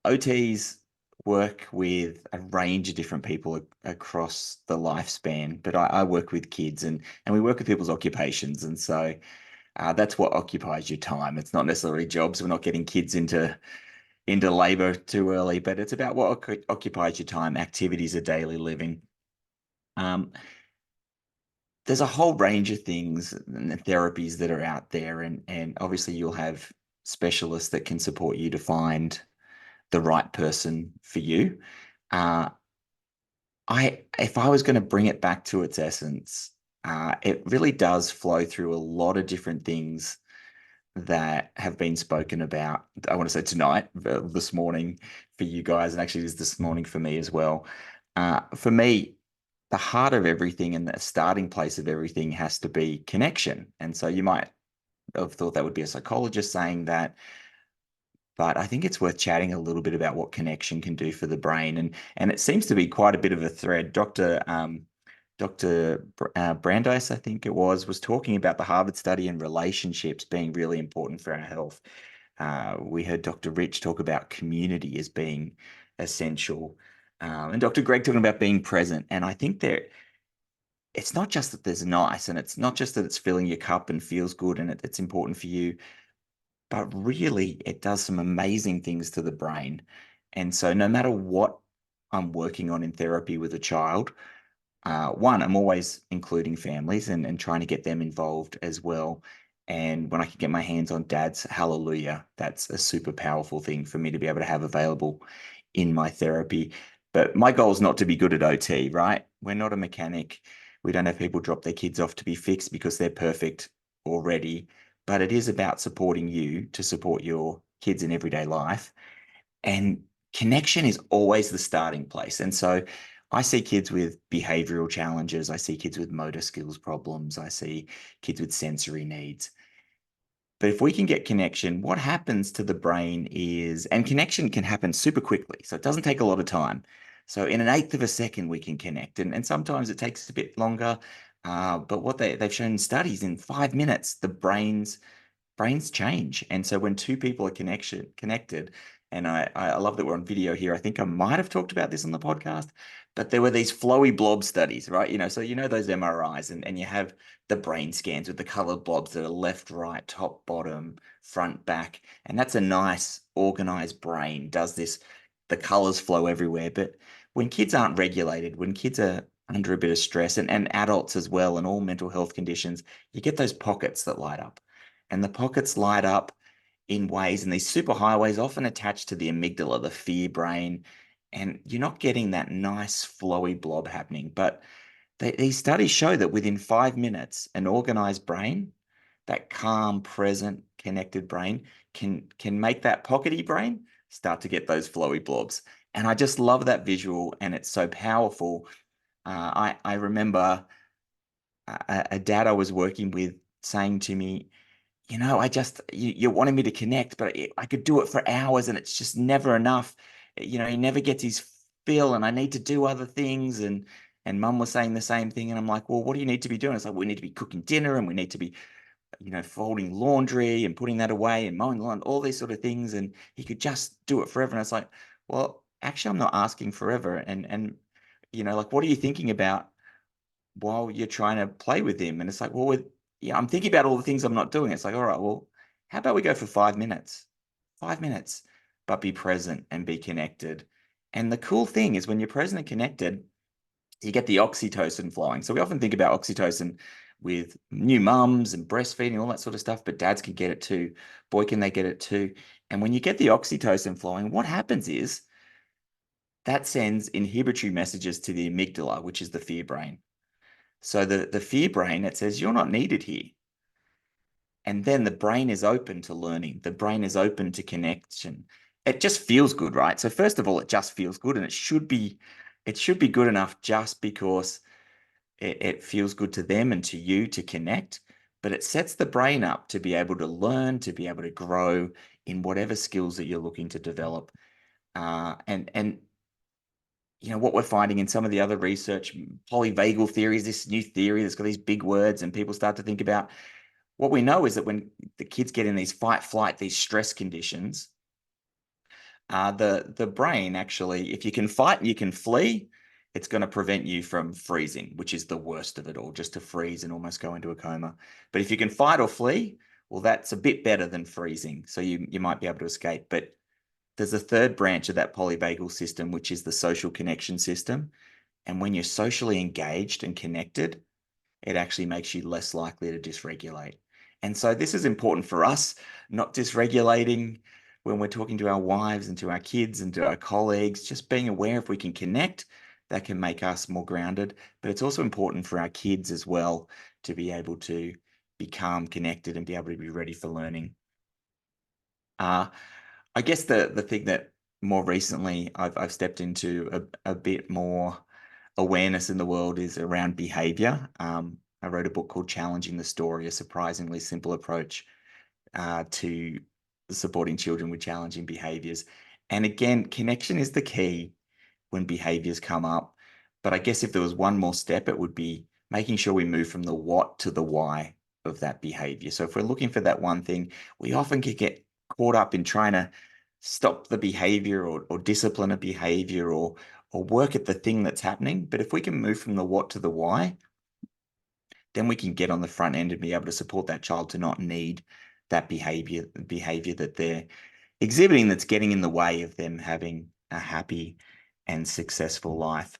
OTs work with a range of different people across the lifespan, but I work with kids, and we work with people's occupations, and so that's what occupies your time. It's not necessarily jobs. We're not getting kids into labor too early, but it's about what occupies your time, activities of daily living. There's a whole range of things and therapies that are out there, and obviously you'll have specialists that can support you to find the right person for you. If I was going to bring it back to its essence, it really does flow through a lot of different things that have been spoken about. I want to say tonight, this morning for you guys, and actually this morning for me as well. For me, the heart of everything and the starting place of everything has to be connection. And so you might have thought that would be a psychologist saying that, but I think it's worth chatting a little bit about what connection can do for the brain. And it seems to be quite a bit of a thread. Dr. Brandeis, I think it was talking about the Harvard study and relationships being really important for our health. We heard Dr. Rich talk about community as being essential. And Dr. Greg talking about being present. And I think it's not just that there's nice, and it's not just that it's filling your cup and feels good and it's important for you, but really it does some amazing things to the brain. And so no matter what I'm working on in therapy with a child, one, I'm always including families and trying to get them involved as well. And when I can get my hands on dads, hallelujah, that's a super powerful thing for me to be able to have available in my therapy. But my goal is not to be good at OT, right? We're not a mechanic. We don't have people drop their kids off to be fixed because they're perfect already. But it is about supporting you to support your kids in everyday life. And connection is always the starting place. And so I see kids with behavioral challenges. I see kids with motor skills problems. I see kids with sensory needs. But if we can get connection, what happens to the brain is, and connection can happen super quickly. So it doesn't take a lot of time. So in an eighth of a second, we can connect. And sometimes it takes a bit longer. But what they've shown in studies, in 5 minutes, the brains change. And so when two people are connected, and I love that we're on video here. I think I might have talked about this on the podcast, but there were these flowy blob studies, right? So those MRIs, and you have the brain scans with the colored blobs that are left, right, top, bottom, front, back. And that's a nice organized brain, does this, the colors flow everywhere. But when kids aren't regulated, when kids are under a bit of stress, and adults as well, and all mental health conditions, you get those pockets that light up. And the pockets light up in ways, and these superhighways often attached to the amygdala, the fear brain, and you're not getting that nice flowy blob happening. But these studies show that within 5 minutes, an organized brain, that calm, present, connected brain, can make that pockety brain start to get those flowy blobs. And I just love that visual, and it's so powerful. I remember a dad I was working with saying to me, you wanted me to connect, but I could do it for hours and it's just never enough. He never gets his fill, and I need to do other things. And mum was saying the same thing. And I'm like, well, what do you need to be doing? It's like, we need to be cooking dinner, and we need to be, folding laundry and putting that away and mowing the lawn, all these sort of things. And he could just do it forever. And it's like, well, actually, I'm not asking forever. And what are you thinking about while you're trying to play with him? And it's like, well, I'm thinking about all the things I'm not doing. It's like, all right, well, how about we go for 5 minutes? 5 minutes, but be present and be connected. And the cool thing is, when you're present and connected, you get the oxytocin flowing. So we often think about oxytocin with new mums and breastfeeding, all that sort of stuff, but dads can get it too. Boy, can they get it too. And when you get the oxytocin flowing, what happens is that sends inhibitory messages to the amygdala, which is the fear brain. So the fear brain, it says, you're not needed here. And then the brain is open to learning. The brain is open to connection. It just feels good, right? So first of all, it just feels good, and it should be good enough just because it feels good to them and to you to connect, but it sets the brain up to be able to learn, to be able to grow in whatever skills that you're looking to develop. And you know, what we're finding in some of the other research, polyvagal theory is this new theory that's got these big words, and people start to think about, what we know is that when the kids get in these fight, flight, these stress conditions, the brain actually, if you can fight and you can flee, it's going to prevent you from freezing, which is the worst of it all, just to freeze and almost go into a coma. But if you can fight or flee, well, that's a bit better than freezing. So you might be able to escape. But there's a third branch of that polyvagal system, which is the social connection system. And when you're socially engaged and connected, it actually makes you less likely to dysregulate. And so this is important for us, not dysregulating when we're talking to our wives and to our kids and to our colleagues, just being aware if we can connect, that can make us more grounded. But it's also important for our kids as well to be able to be calm, connected, and be able to be ready for learning. I guess the thing that more recently I've stepped into a bit more awareness in the world is around behavior. I wrote a book called Challenging the Story, a surprisingly simple approach to supporting children with challenging behaviors. And again, connection is the key when behaviors come up. But I guess if there was one more step, it would be making sure we move from the what to the why of that behavior. So if we're looking for that one thing, we often can get caught up in trying to stop the behavior or discipline a behavior or work at the thing that's happening. But if we can move from the what to the why, then we can get on the front end and be able to support that child to not need that behavior that they're exhibiting that's getting in the way of them having a happy and successful life.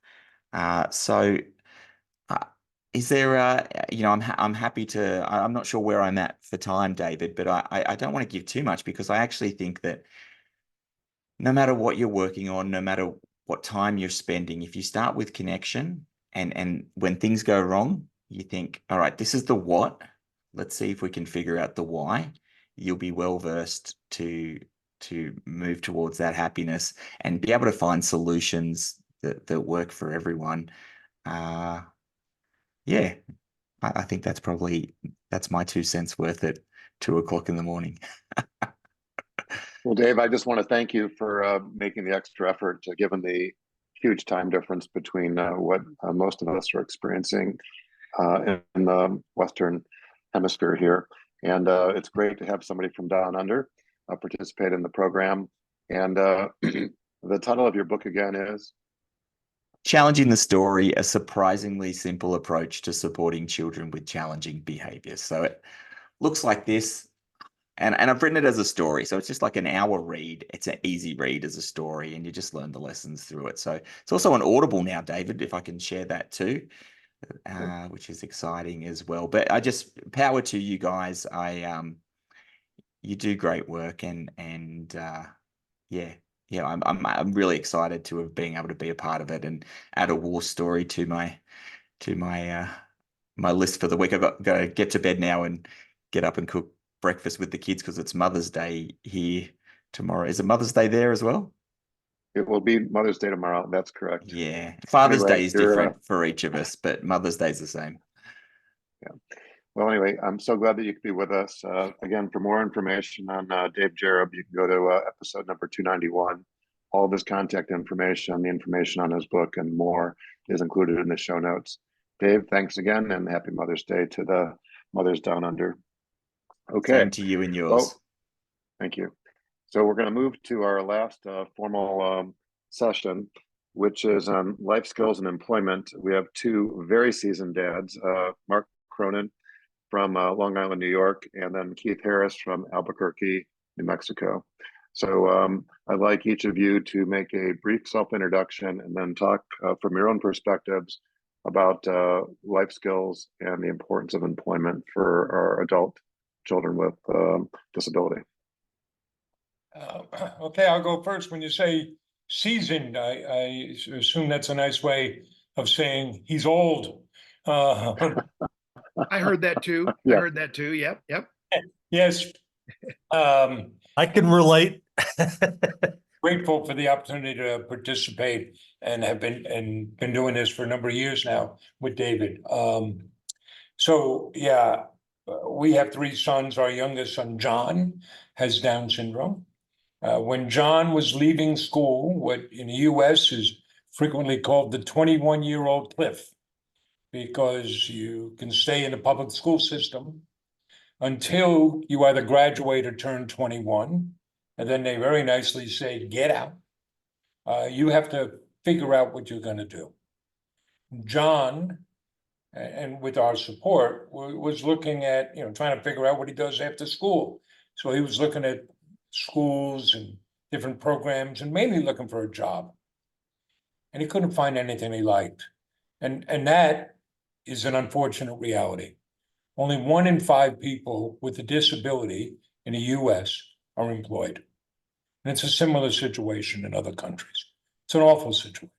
Is there, you know, I'm happy to, I'm not sure where I'm at for time, David, but I don't want to give too much, because I actually think that no matter what you're working on, no matter what time you're spending, if you start with connection and when things go wrong, you think, all right, this is the what, let's see if we can figure out the why, you'll be well versed to move towards that happiness and be able to find solutions that work for everyone. Yeah, I think that's my 2 cents worth at 2 o'clock in the morning. Well, Dave, I just want to thank you for making the extra effort, given the huge time difference between what most of us are experiencing in the Western Hemisphere here. And it's great to have somebody from down under participate in the program. And the title of your book again is? Challenging the Story, a surprisingly simple approach to supporting children with challenging behaviors. So it looks like this. And I've written it as a story. So it's just like an hour read. It's an easy read as a story, and you just learn the lessons through it. So it's also on Audible now, David, if I can share that too, which is exciting as well. But I just power to you guys. You do great work, and yeah, I'm really excited to have been able to be a part of it and add a war story to my my list for the week. I've got to get to bed now and get up and cook breakfast with the kids because it's Mother's Day here tomorrow. Is it Mother's Day there as well? It will be Mother's Day tomorrow. That's correct. Yeah. Father's Anyway, Day is different for each of us, but Mother's Day is the same. Yeah. Well, anyway, I'm so glad that you could be with us. Again, for more information on Dave Jarab, you can go to episode number 291. All of his contact information, the information on his book, and more is included in the show notes. Dave, thanks again, and happy Mother's Day to the mothers down under. Okay. Same to you and yours. Well, thank you. So we're going to move to our last formal session, which is on life skills and employment. We have 2 very seasoned dads, Mark Cronin from Long Island, New York, and then Keith Harris from Albuquerque, New Mexico. So I'd like each of you to make a brief self-introduction and then talk from your own perspectives about life skills and the importance of employment for our adult children with disability. Okay, I'll go first. When you say seasoned, I assume that's a nice way of saying he's old. I heard that too. Yeah. I heard that too. Yep. Yes. I can relate. grateful for the opportunity to participate and have been doing this for a number of years now with David. So yeah, we have 3 sons. Our youngest son, John, has Down syndrome. When John was leaving school, what in the US is frequently called the 21-year-old cliff, because you can stay in the public school system until you either graduate or turn 21, and then they very nicely say, get out. You have to figure out what you're going to do. John, and with our support, was looking at, trying to figure out what he does after school. So he was looking at schools and different programs and mainly looking for a job. And he couldn't find anything he liked. And that is an unfortunate reality. Only 1 in 5 people with a disability in the US are employed. And it's a similar situation in other countries. It's an awful situation.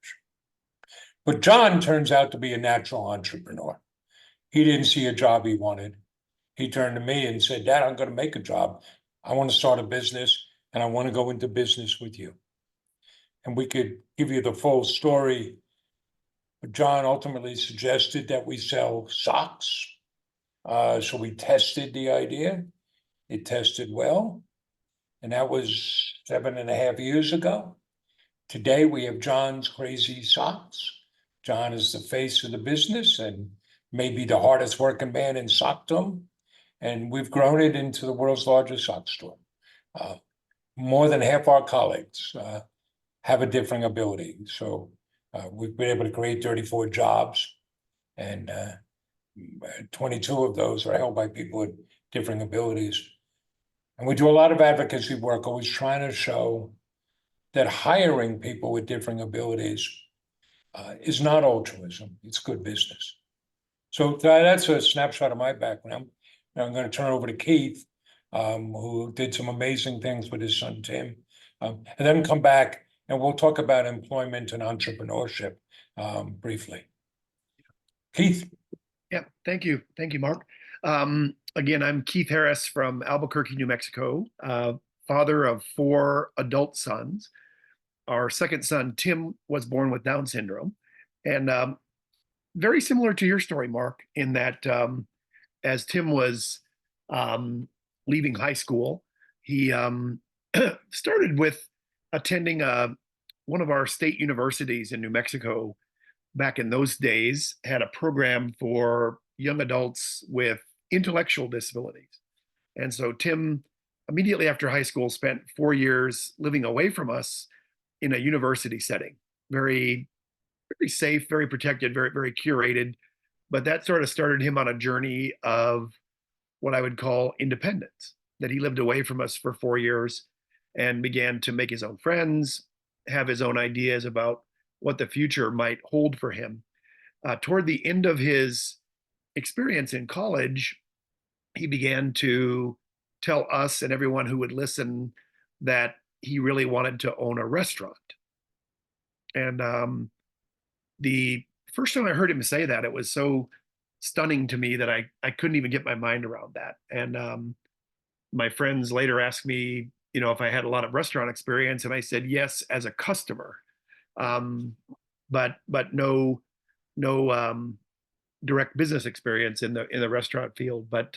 But John turns out to be a natural entrepreneur. He didn't see a job he wanted. He turned to me and said, Dad, I'm going to make a job. I want to start a business, and I want to go into business with you. And we could give you the full story. But John ultimately suggested that we sell socks. So we tested the idea. It tested well. And that was 7.5 years ago. Today we have John's Crazy Socks. John is the face of the business and maybe the hardest working man in sockdom. And we've grown it into the world's largest sock store. More than half our colleagues have a differing ability. So we've been able to create 34 jobs, and 22 of those are held by people with differing abilities. And we do a lot of advocacy work, always trying to show that hiring people with differing abilities is not altruism, it's good business. So that's a snapshot of my background. I'm going to turn it over to Keith, who did some amazing things with his son, Tim, and then come back and we'll talk about employment and entrepreneurship briefly. Keith. Yeah, thank you. Thank you, Mark. Again, I'm Keith Harris from Albuquerque, New Mexico, father of 4 adult sons. Our second son, Tim, was born with Down syndrome. And very similar to your story, Mark, in that as Tim was leaving high school, he started with attending one of our state universities in New Mexico. Back in those days, had a program for young adults with intellectual disabilities. And so Tim, immediately after high school, spent 4 years living away from us in a university setting. Very, very safe, very protected, very, very curated. But that sort of started him on a journey of what I would call independence, that he lived away from us for 4 years and began to make his own friends, have his own ideas about what the future might hold for him. Toward the end of his experience in college, he began to tell us and everyone who would listen that he really wanted to own a restaurant. And the first time I heard him say that, it was so stunning to me that I couldn't even get my mind around that. And my friends later asked me, if I had a lot of restaurant experience, and I said yes as a customer. But no direct business experience in the restaurant field. But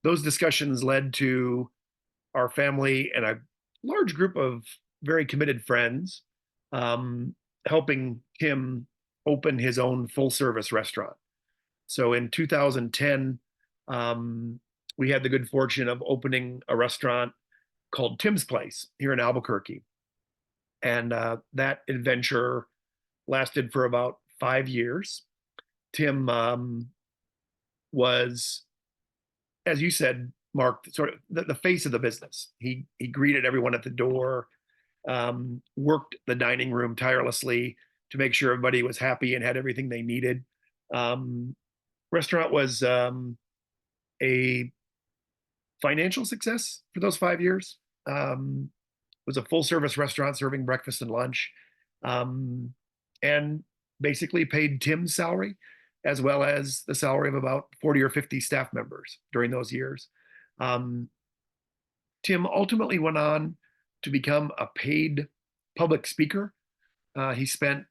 those discussions led to our family and a large group of very committed friends helping him open his own full service restaurant. So in 2010, we had the good fortune of opening a restaurant called Tim's Place here in Albuquerque. And that adventure lasted for about 5 years. Tim was, as you said, Mark, sort of the face of the business. He greeted everyone at the door, worked the dining room tirelessly to make sure everybody was happy and had everything they needed. Restaurant was a financial success for those 5 years. Was a full service restaurant serving breakfast and lunch, and basically paid Tim's salary as well as the salary of about 40 or 50 staff members during those years. Tim ultimately went on to become a paid public speaker. He spent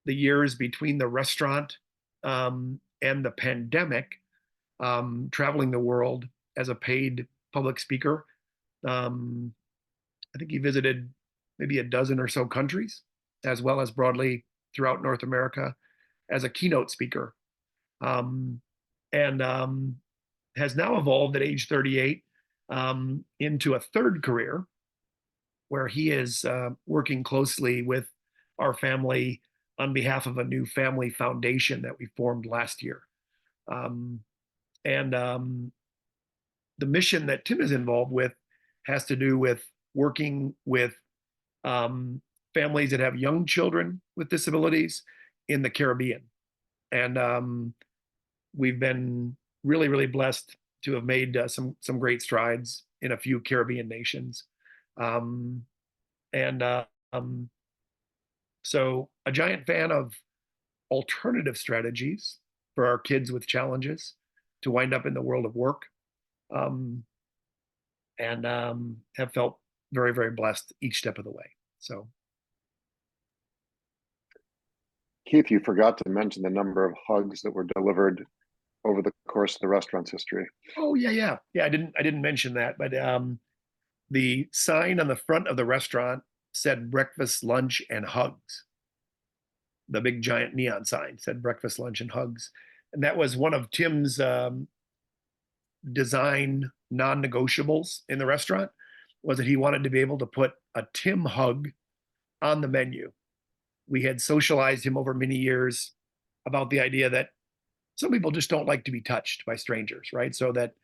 the years between the restaurant and the pandemic traveling the world as a paid public speaker. I think he visited maybe a dozen or so countries, as well as broadly throughout North America as a keynote speaker. And has now evolved at age 38 into a third career where he is working closely with our family on behalf of a new family foundation that we formed last year. The mission that Tim is involved with has to do with working with families that have young children with disabilities in the Caribbean. And we've been really, really blessed to have made some great strides in a few Caribbean nations. So a giant fan of alternative strategies for our kids with challenges to wind up in the world of work. Have felt very, very blessed each step of the way. So, Keith, you forgot to mention the number of hugs that were delivered over the course of the restaurant's history. Oh yeah. I didn't mention that, but the sign on the front of the restaurant said breakfast, lunch, and hugs. The big giant neon sign said breakfast, lunch, and hugs. And that was one of Tim's design non-negotiables in the restaurant, was that he wanted to be able to put a Tim hug on the menu. We had socialized him over many years about the idea that some people just don't like to be touched by strangers, right? So that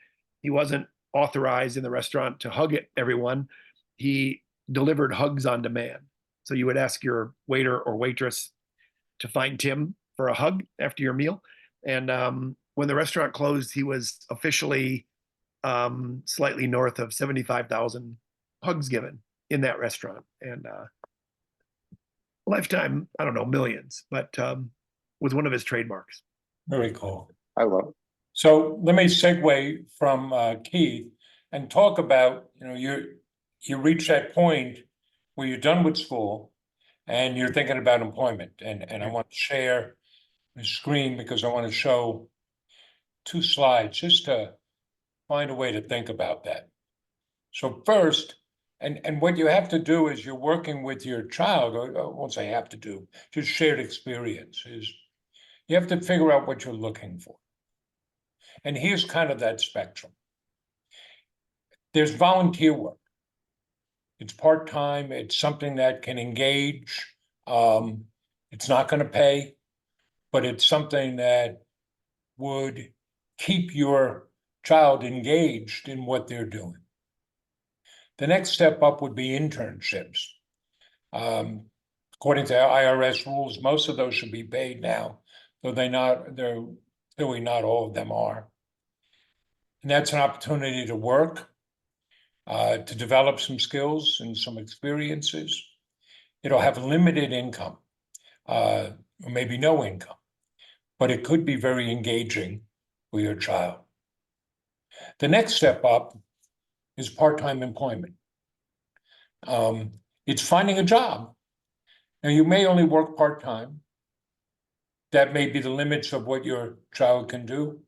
he wasn't authorized in the restaurant to hug everyone. He delivered hugs on demand. So you would ask your waiter or waitress to find Tim for a hug after your meal. And when the restaurant closed, he was officially slightly north of 75,000 hugs given in that restaurant. And lifetime, I don't know, millions, but was one of his trademarks. Very cool. I love it. So let me segue from Keith and talk about, you reach that point where you're done with school and you're thinking about employment. And I want to share the screen because I want to show 2 slides just to find a way to think about that. So first, and what you have to do is you're working with your child, or I won't say have to do, just shared experience, is you have to figure out what you're looking for. And here's kind of that spectrum. There's volunteer work. It's part-time, it's something that can engage. It's not going to pay, but it's something that would keep your child engaged in what they're doing. The next step up would be internships. According to IRS rules, most of those should be paid now, though they're really not all of them are. And that's an opportunity to work, to develop some skills and some experiences. It'll have limited income, or maybe no income, but it could be very engaging for your child. The next step up is part-time employment. It's finding a job. Now, you may only work part-time. That may be the limits of what your child can do.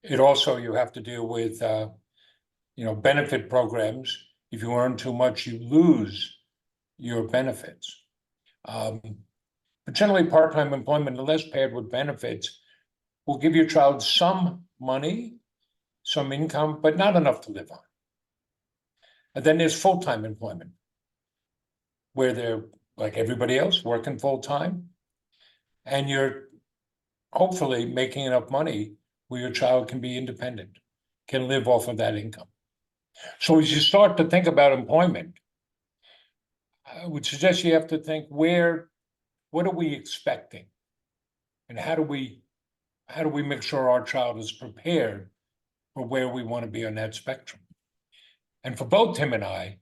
It also, you have to deal with, benefit programs. If you earn too much, you lose your benefits. But generally, part-time employment, unless paired with benefits, will give your child some money, some income, but not enough to live on. And then there's full-time employment, where they're, like everybody else, working full-time, and you're hopefully making enough money where your child can be independent, can live off of that income. So as you start to think about employment, I would suggest you have to think, what are we expecting? And how do we make sure our child is prepared for where we want to be on that spectrum? And for both Tim and I,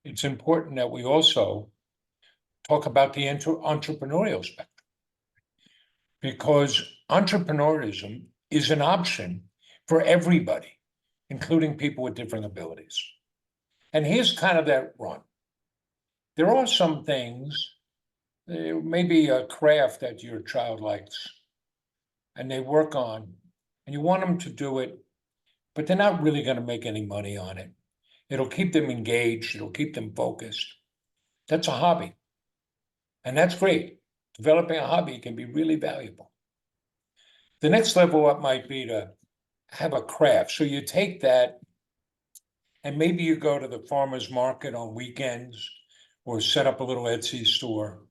it's important that we also talk about the entrepreneurial spectrum, because entrepreneurism is an option for everybody, including people with different abilities. And here's kind of that run. There are some things, maybe a craft that your child likes, and they work on, and you want them to do it, but they're not really going to make any money on it. It'll keep them engaged. It'll keep them focused. That's a hobby. And that's great. Developing a hobby can be really valuable. The next level up might be to have a craft. So you take that and maybe you go to the farmer's market on weekends or set up a little Etsy store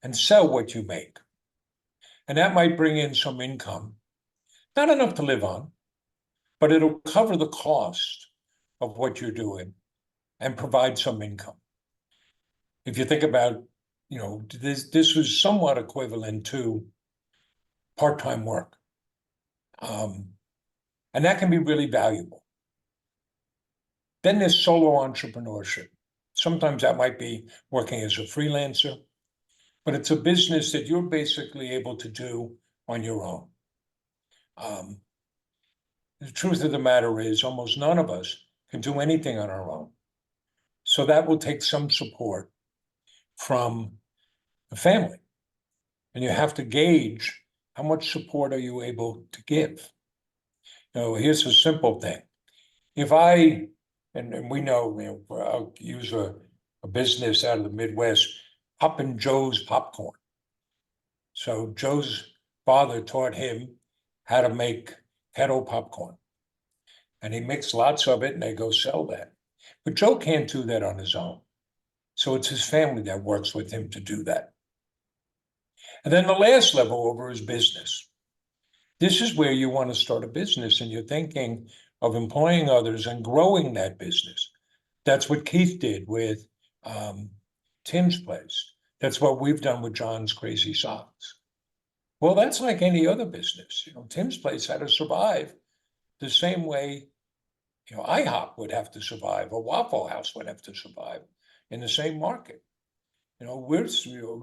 and sell what you make. And that might bring in some income. Not enough to live on, but it'll cover the cost of what you're doing and provide some income. If you think about, this was somewhat equivalent to part-time work. And that can be really valuable. Then there's solo entrepreneurship. Sometimes that might be working as a freelancer, but it's a business that you're basically able to do on your own. The truth of the matter is almost none of us can do anything on our own. So that will take some support from the family. And you have to gauge how much support are you able to give. Here's a simple thing. If and we know, I'll use a business out of the Midwest, Poppin' Joe's Popcorn. So Joe's father taught him how to make kettle popcorn. And he makes lots of it and they go sell that. But Joe can't do that on his own. So it's his family that works with him to do that. And then the last level over is business. This is where you want to start a business and you're thinking of employing others and growing that business. That's what Keith did with Tim's place. That's what we've done with John's Crazy Socks. Well, that's like any other business. Tim's place had to survive the same way, IHOP would have to survive, or Waffle House would have to survive in the same market. We're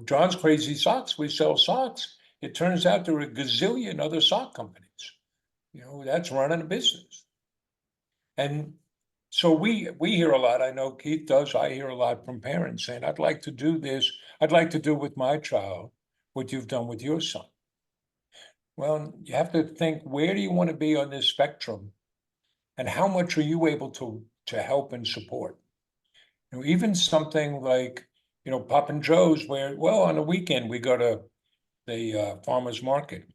John's Crazy Socks, we sell socks. It turns out there are a gazillion other sock companies. That's running a business. And so we hear a lot, I know Keith does, I hear a lot from parents saying, I'd like to do this, I'd like to do with my child what you've done with your son. Well, you have to think, where do you want to be on this spectrum? And how much are you able to help and support? Even something like, Poppin' Joe's, where, well, on the weekend we go to the farmer's market.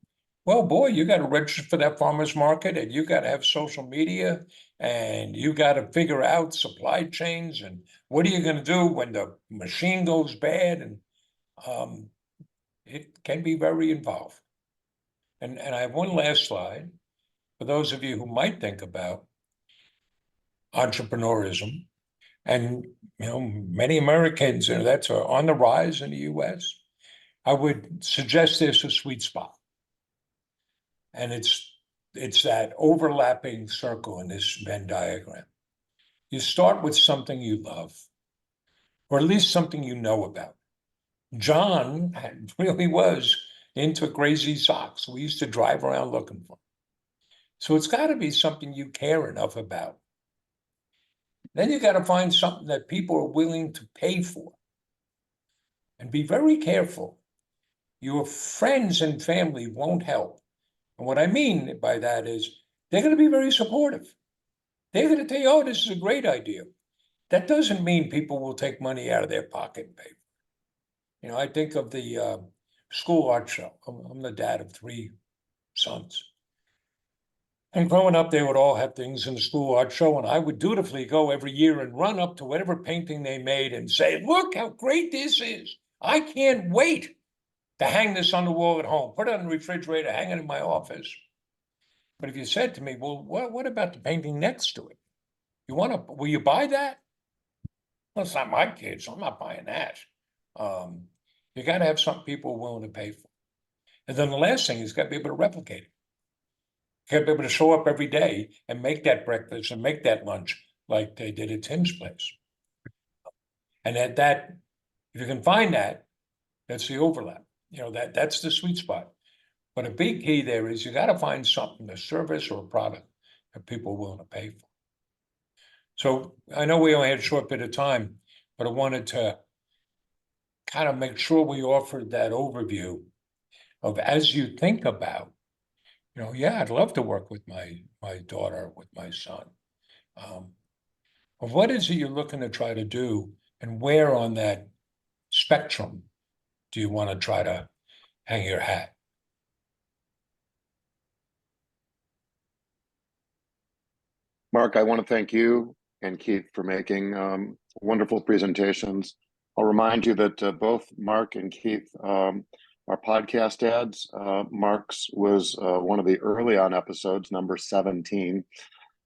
Well, boy, you got to register for that farmer's market and you got to have social media and you got to figure out supply chains and what are you going to do when the machine goes bad? And it can be very involved. And I have one last slide for those of you who might think about entrepreneurism. And, many Americans, that's on the rise in the US. I would suggest there's a sweet spot. And it's that overlapping circle in this Venn diagram. You start with something you love, or at least something you know about. John really was into Crazy Socks. We used to drive around looking for them. So it's got to be something you care enough about. Then you got to find something that people are willing to pay for. And be very careful. Your friends and family won't help. And what I mean by that is they're going to be very supportive. They're going to tell you, oh, this is a great idea. That doesn't mean people will take money out of their pocket and pay for it. I think of the school art show. I'm the dad of 3 sons. And growing up, they would all have things in the school art show, and I would dutifully go every year and run up to whatever painting they made and say, look how great this is. I can't wait to hang this on the wall at home, put it on the refrigerator, hang it in my office. But if you said to me, well, what about the painting next to it? Will you buy that? Well, it's not my kids, so I'm not buying that. You got to have something people are willing to pay for. And then the last thing is got to be able to replicate it. You got to be able to show up every day and make that breakfast and make that lunch like they did at Tim's place. And that if you can find that, that's the overlap. That's the sweet spot. But a big key there is you got to find something, a service or a product that people are willing to pay for. So I know we only had a short bit of time, but I wanted to kind of make sure we offered that overview of, as you think about, yeah, I'd love to work with my daughter, with my son. But what is it you're looking to try to do, and where on that spectrum do you want to try to hang your hat? Mark, I want to thank you and Keith for making wonderful presentations. I'll remind you that both Mark and Keith are podcast dads. Mark's was one of the early on episodes, number 17.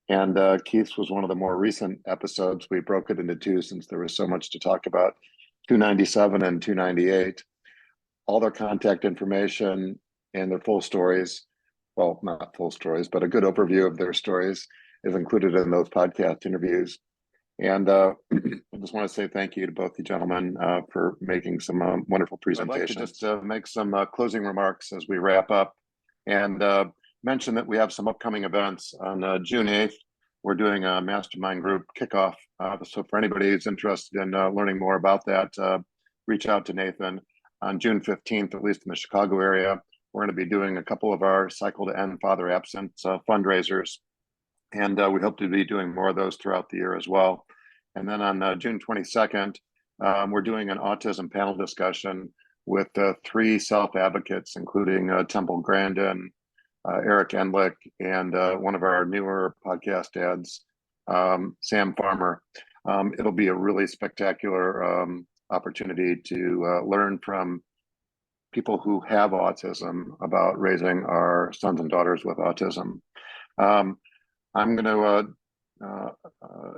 And Keith's was one of the more recent episodes. We broke it into two since there was so much to talk about, 297 and 298. All their contact information and their full stories, well, not full stories, but a good overview of their stories is included in those podcast interviews. And I just want to say thank you to both you gentlemen for making some wonderful presentations. I'd like to just make some closing remarks as we wrap up, and mention that we have some upcoming events. On June 8th, we're doing a Mastermind group kickoff. So for anybody who's interested in learning more about that, reach out to Nathan. On June 15th, at least in the Chicago area, we're going to be doing a couple of our Cycle to End Father Absence fundraisers. And we hope to be doing more of those throughout the year as well. And then on June 22nd, we're doing an autism panel discussion with 3 self-advocates, including Temple Grandin, Eric Endlick, and one of our newer podcast dads, Sam Farmer. It'll be a really spectacular opportunity to learn from people who have autism about raising our sons and daughters with autism. I'm going to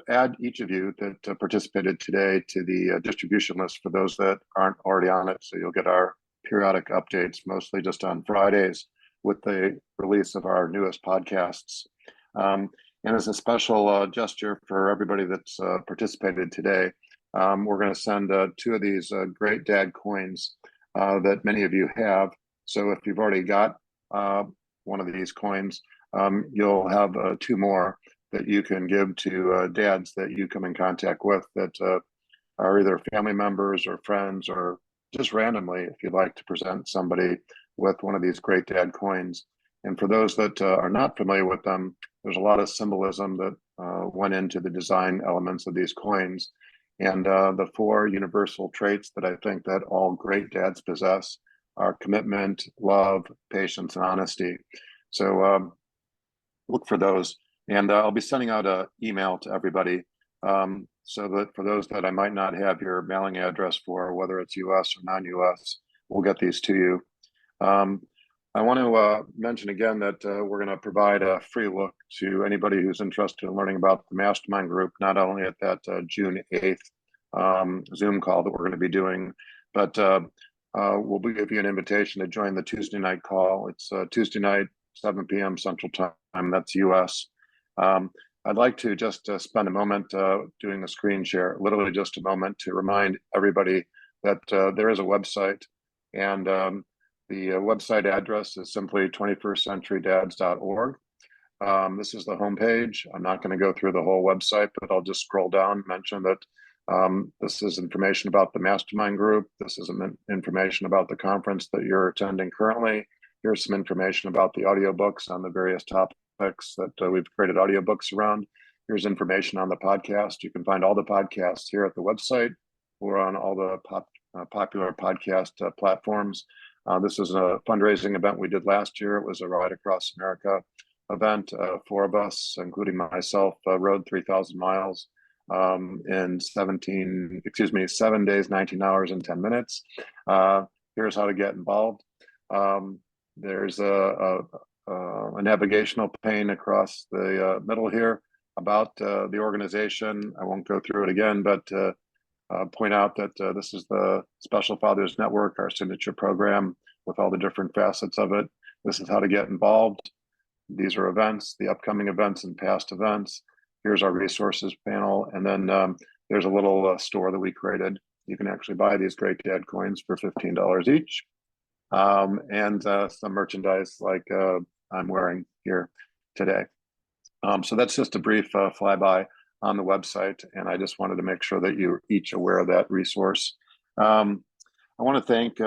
add each of you that participated today to the distribution list for those that aren't already on it. So you'll get our periodic updates, mostly just on Fridays, with the release of our newest podcasts. And as a special gesture for everybody that's participated today, we're going to send 2 of these great dad coins that many of you have. So if you've already got one of these coins, you'll have 2 more that you can give to dads that you come in contact with that are either family members or friends, or just randomly, if you'd like to present somebody with one of these great dad coins. And for those that are not familiar with them, there's a lot of symbolism that went into the design elements of these coins. And the 4 universal traits that I think that all great dads possess are commitment, love, patience, and honesty. So look for those. And I'll be sending out an email to everybody so that for those that I might not have your mailing address for, whether it's US or non-US, we'll get these to you. I want to mention again that we're going to provide a free look to anybody who's interested in learning about the Mastermind group, not only at that June 8th Zoom call that we're going to be doing, but we'll give you an invitation to join the Tuesday night call. It's Tuesday night, 7 p.m. Central Time, that's US. I'd like to just spend a moment doing a screen share, literally just a moment, to remind everybody that there is a website, and the website address is simply 21stcenturydads.org. This is the homepage. I'm not going to go through the whole website, but I'll just scroll down, mention that this is information about the Mastermind group. This is information about the conference that you're attending currently. Here's some information about the audiobooks on the various topics that we've created audiobooks around. Here's information on the podcast. You can find all the podcasts here at the website or on all the popular podcast platforms. This is a fundraising event we did last year. It was a Ride Across America event. 4 of us, including myself, rode 3,000 miles in 7 days, 19 hours, and 10 minutes. Here's how to get involved. There's a navigational pane across the middle here about the organization. I won't go through it again, but point out that this is the Special Fathers Network, our signature program with all the different facets of it. This is how to get involved. These are events, the upcoming events and past events. Here's our resources panel. And then there's a little store that we created. You can actually buy these great dad coins for $15 each. And some merchandise like I'm wearing here today. So that's just a brief flyby. on the website, and I just wanted to make sure that you're each aware of that resource. I want to thank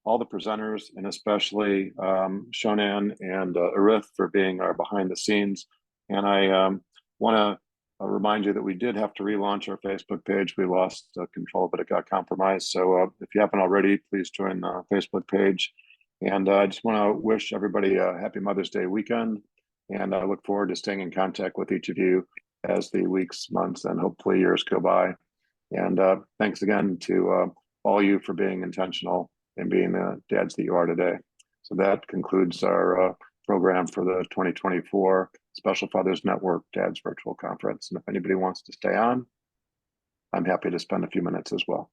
all the presenters, and especially Shonan and Arith for being our behind the scenes. And I want to remind you that we did have to relaunch our Facebook page. We lost control, but it got compromised. So if you haven't already, please join the Facebook page. And I just want to wish everybody a happy Mother's Day weekend. And I look forward to staying in contact with each of you as the weeks, months, and hopefully years go by. And thanks again to all you for being intentional and being the dads that you are today. So that concludes our program for the 2024 Special Fathers Network Dads Virtual Conference. And if anybody wants to stay on, I'm happy to spend a few minutes as well.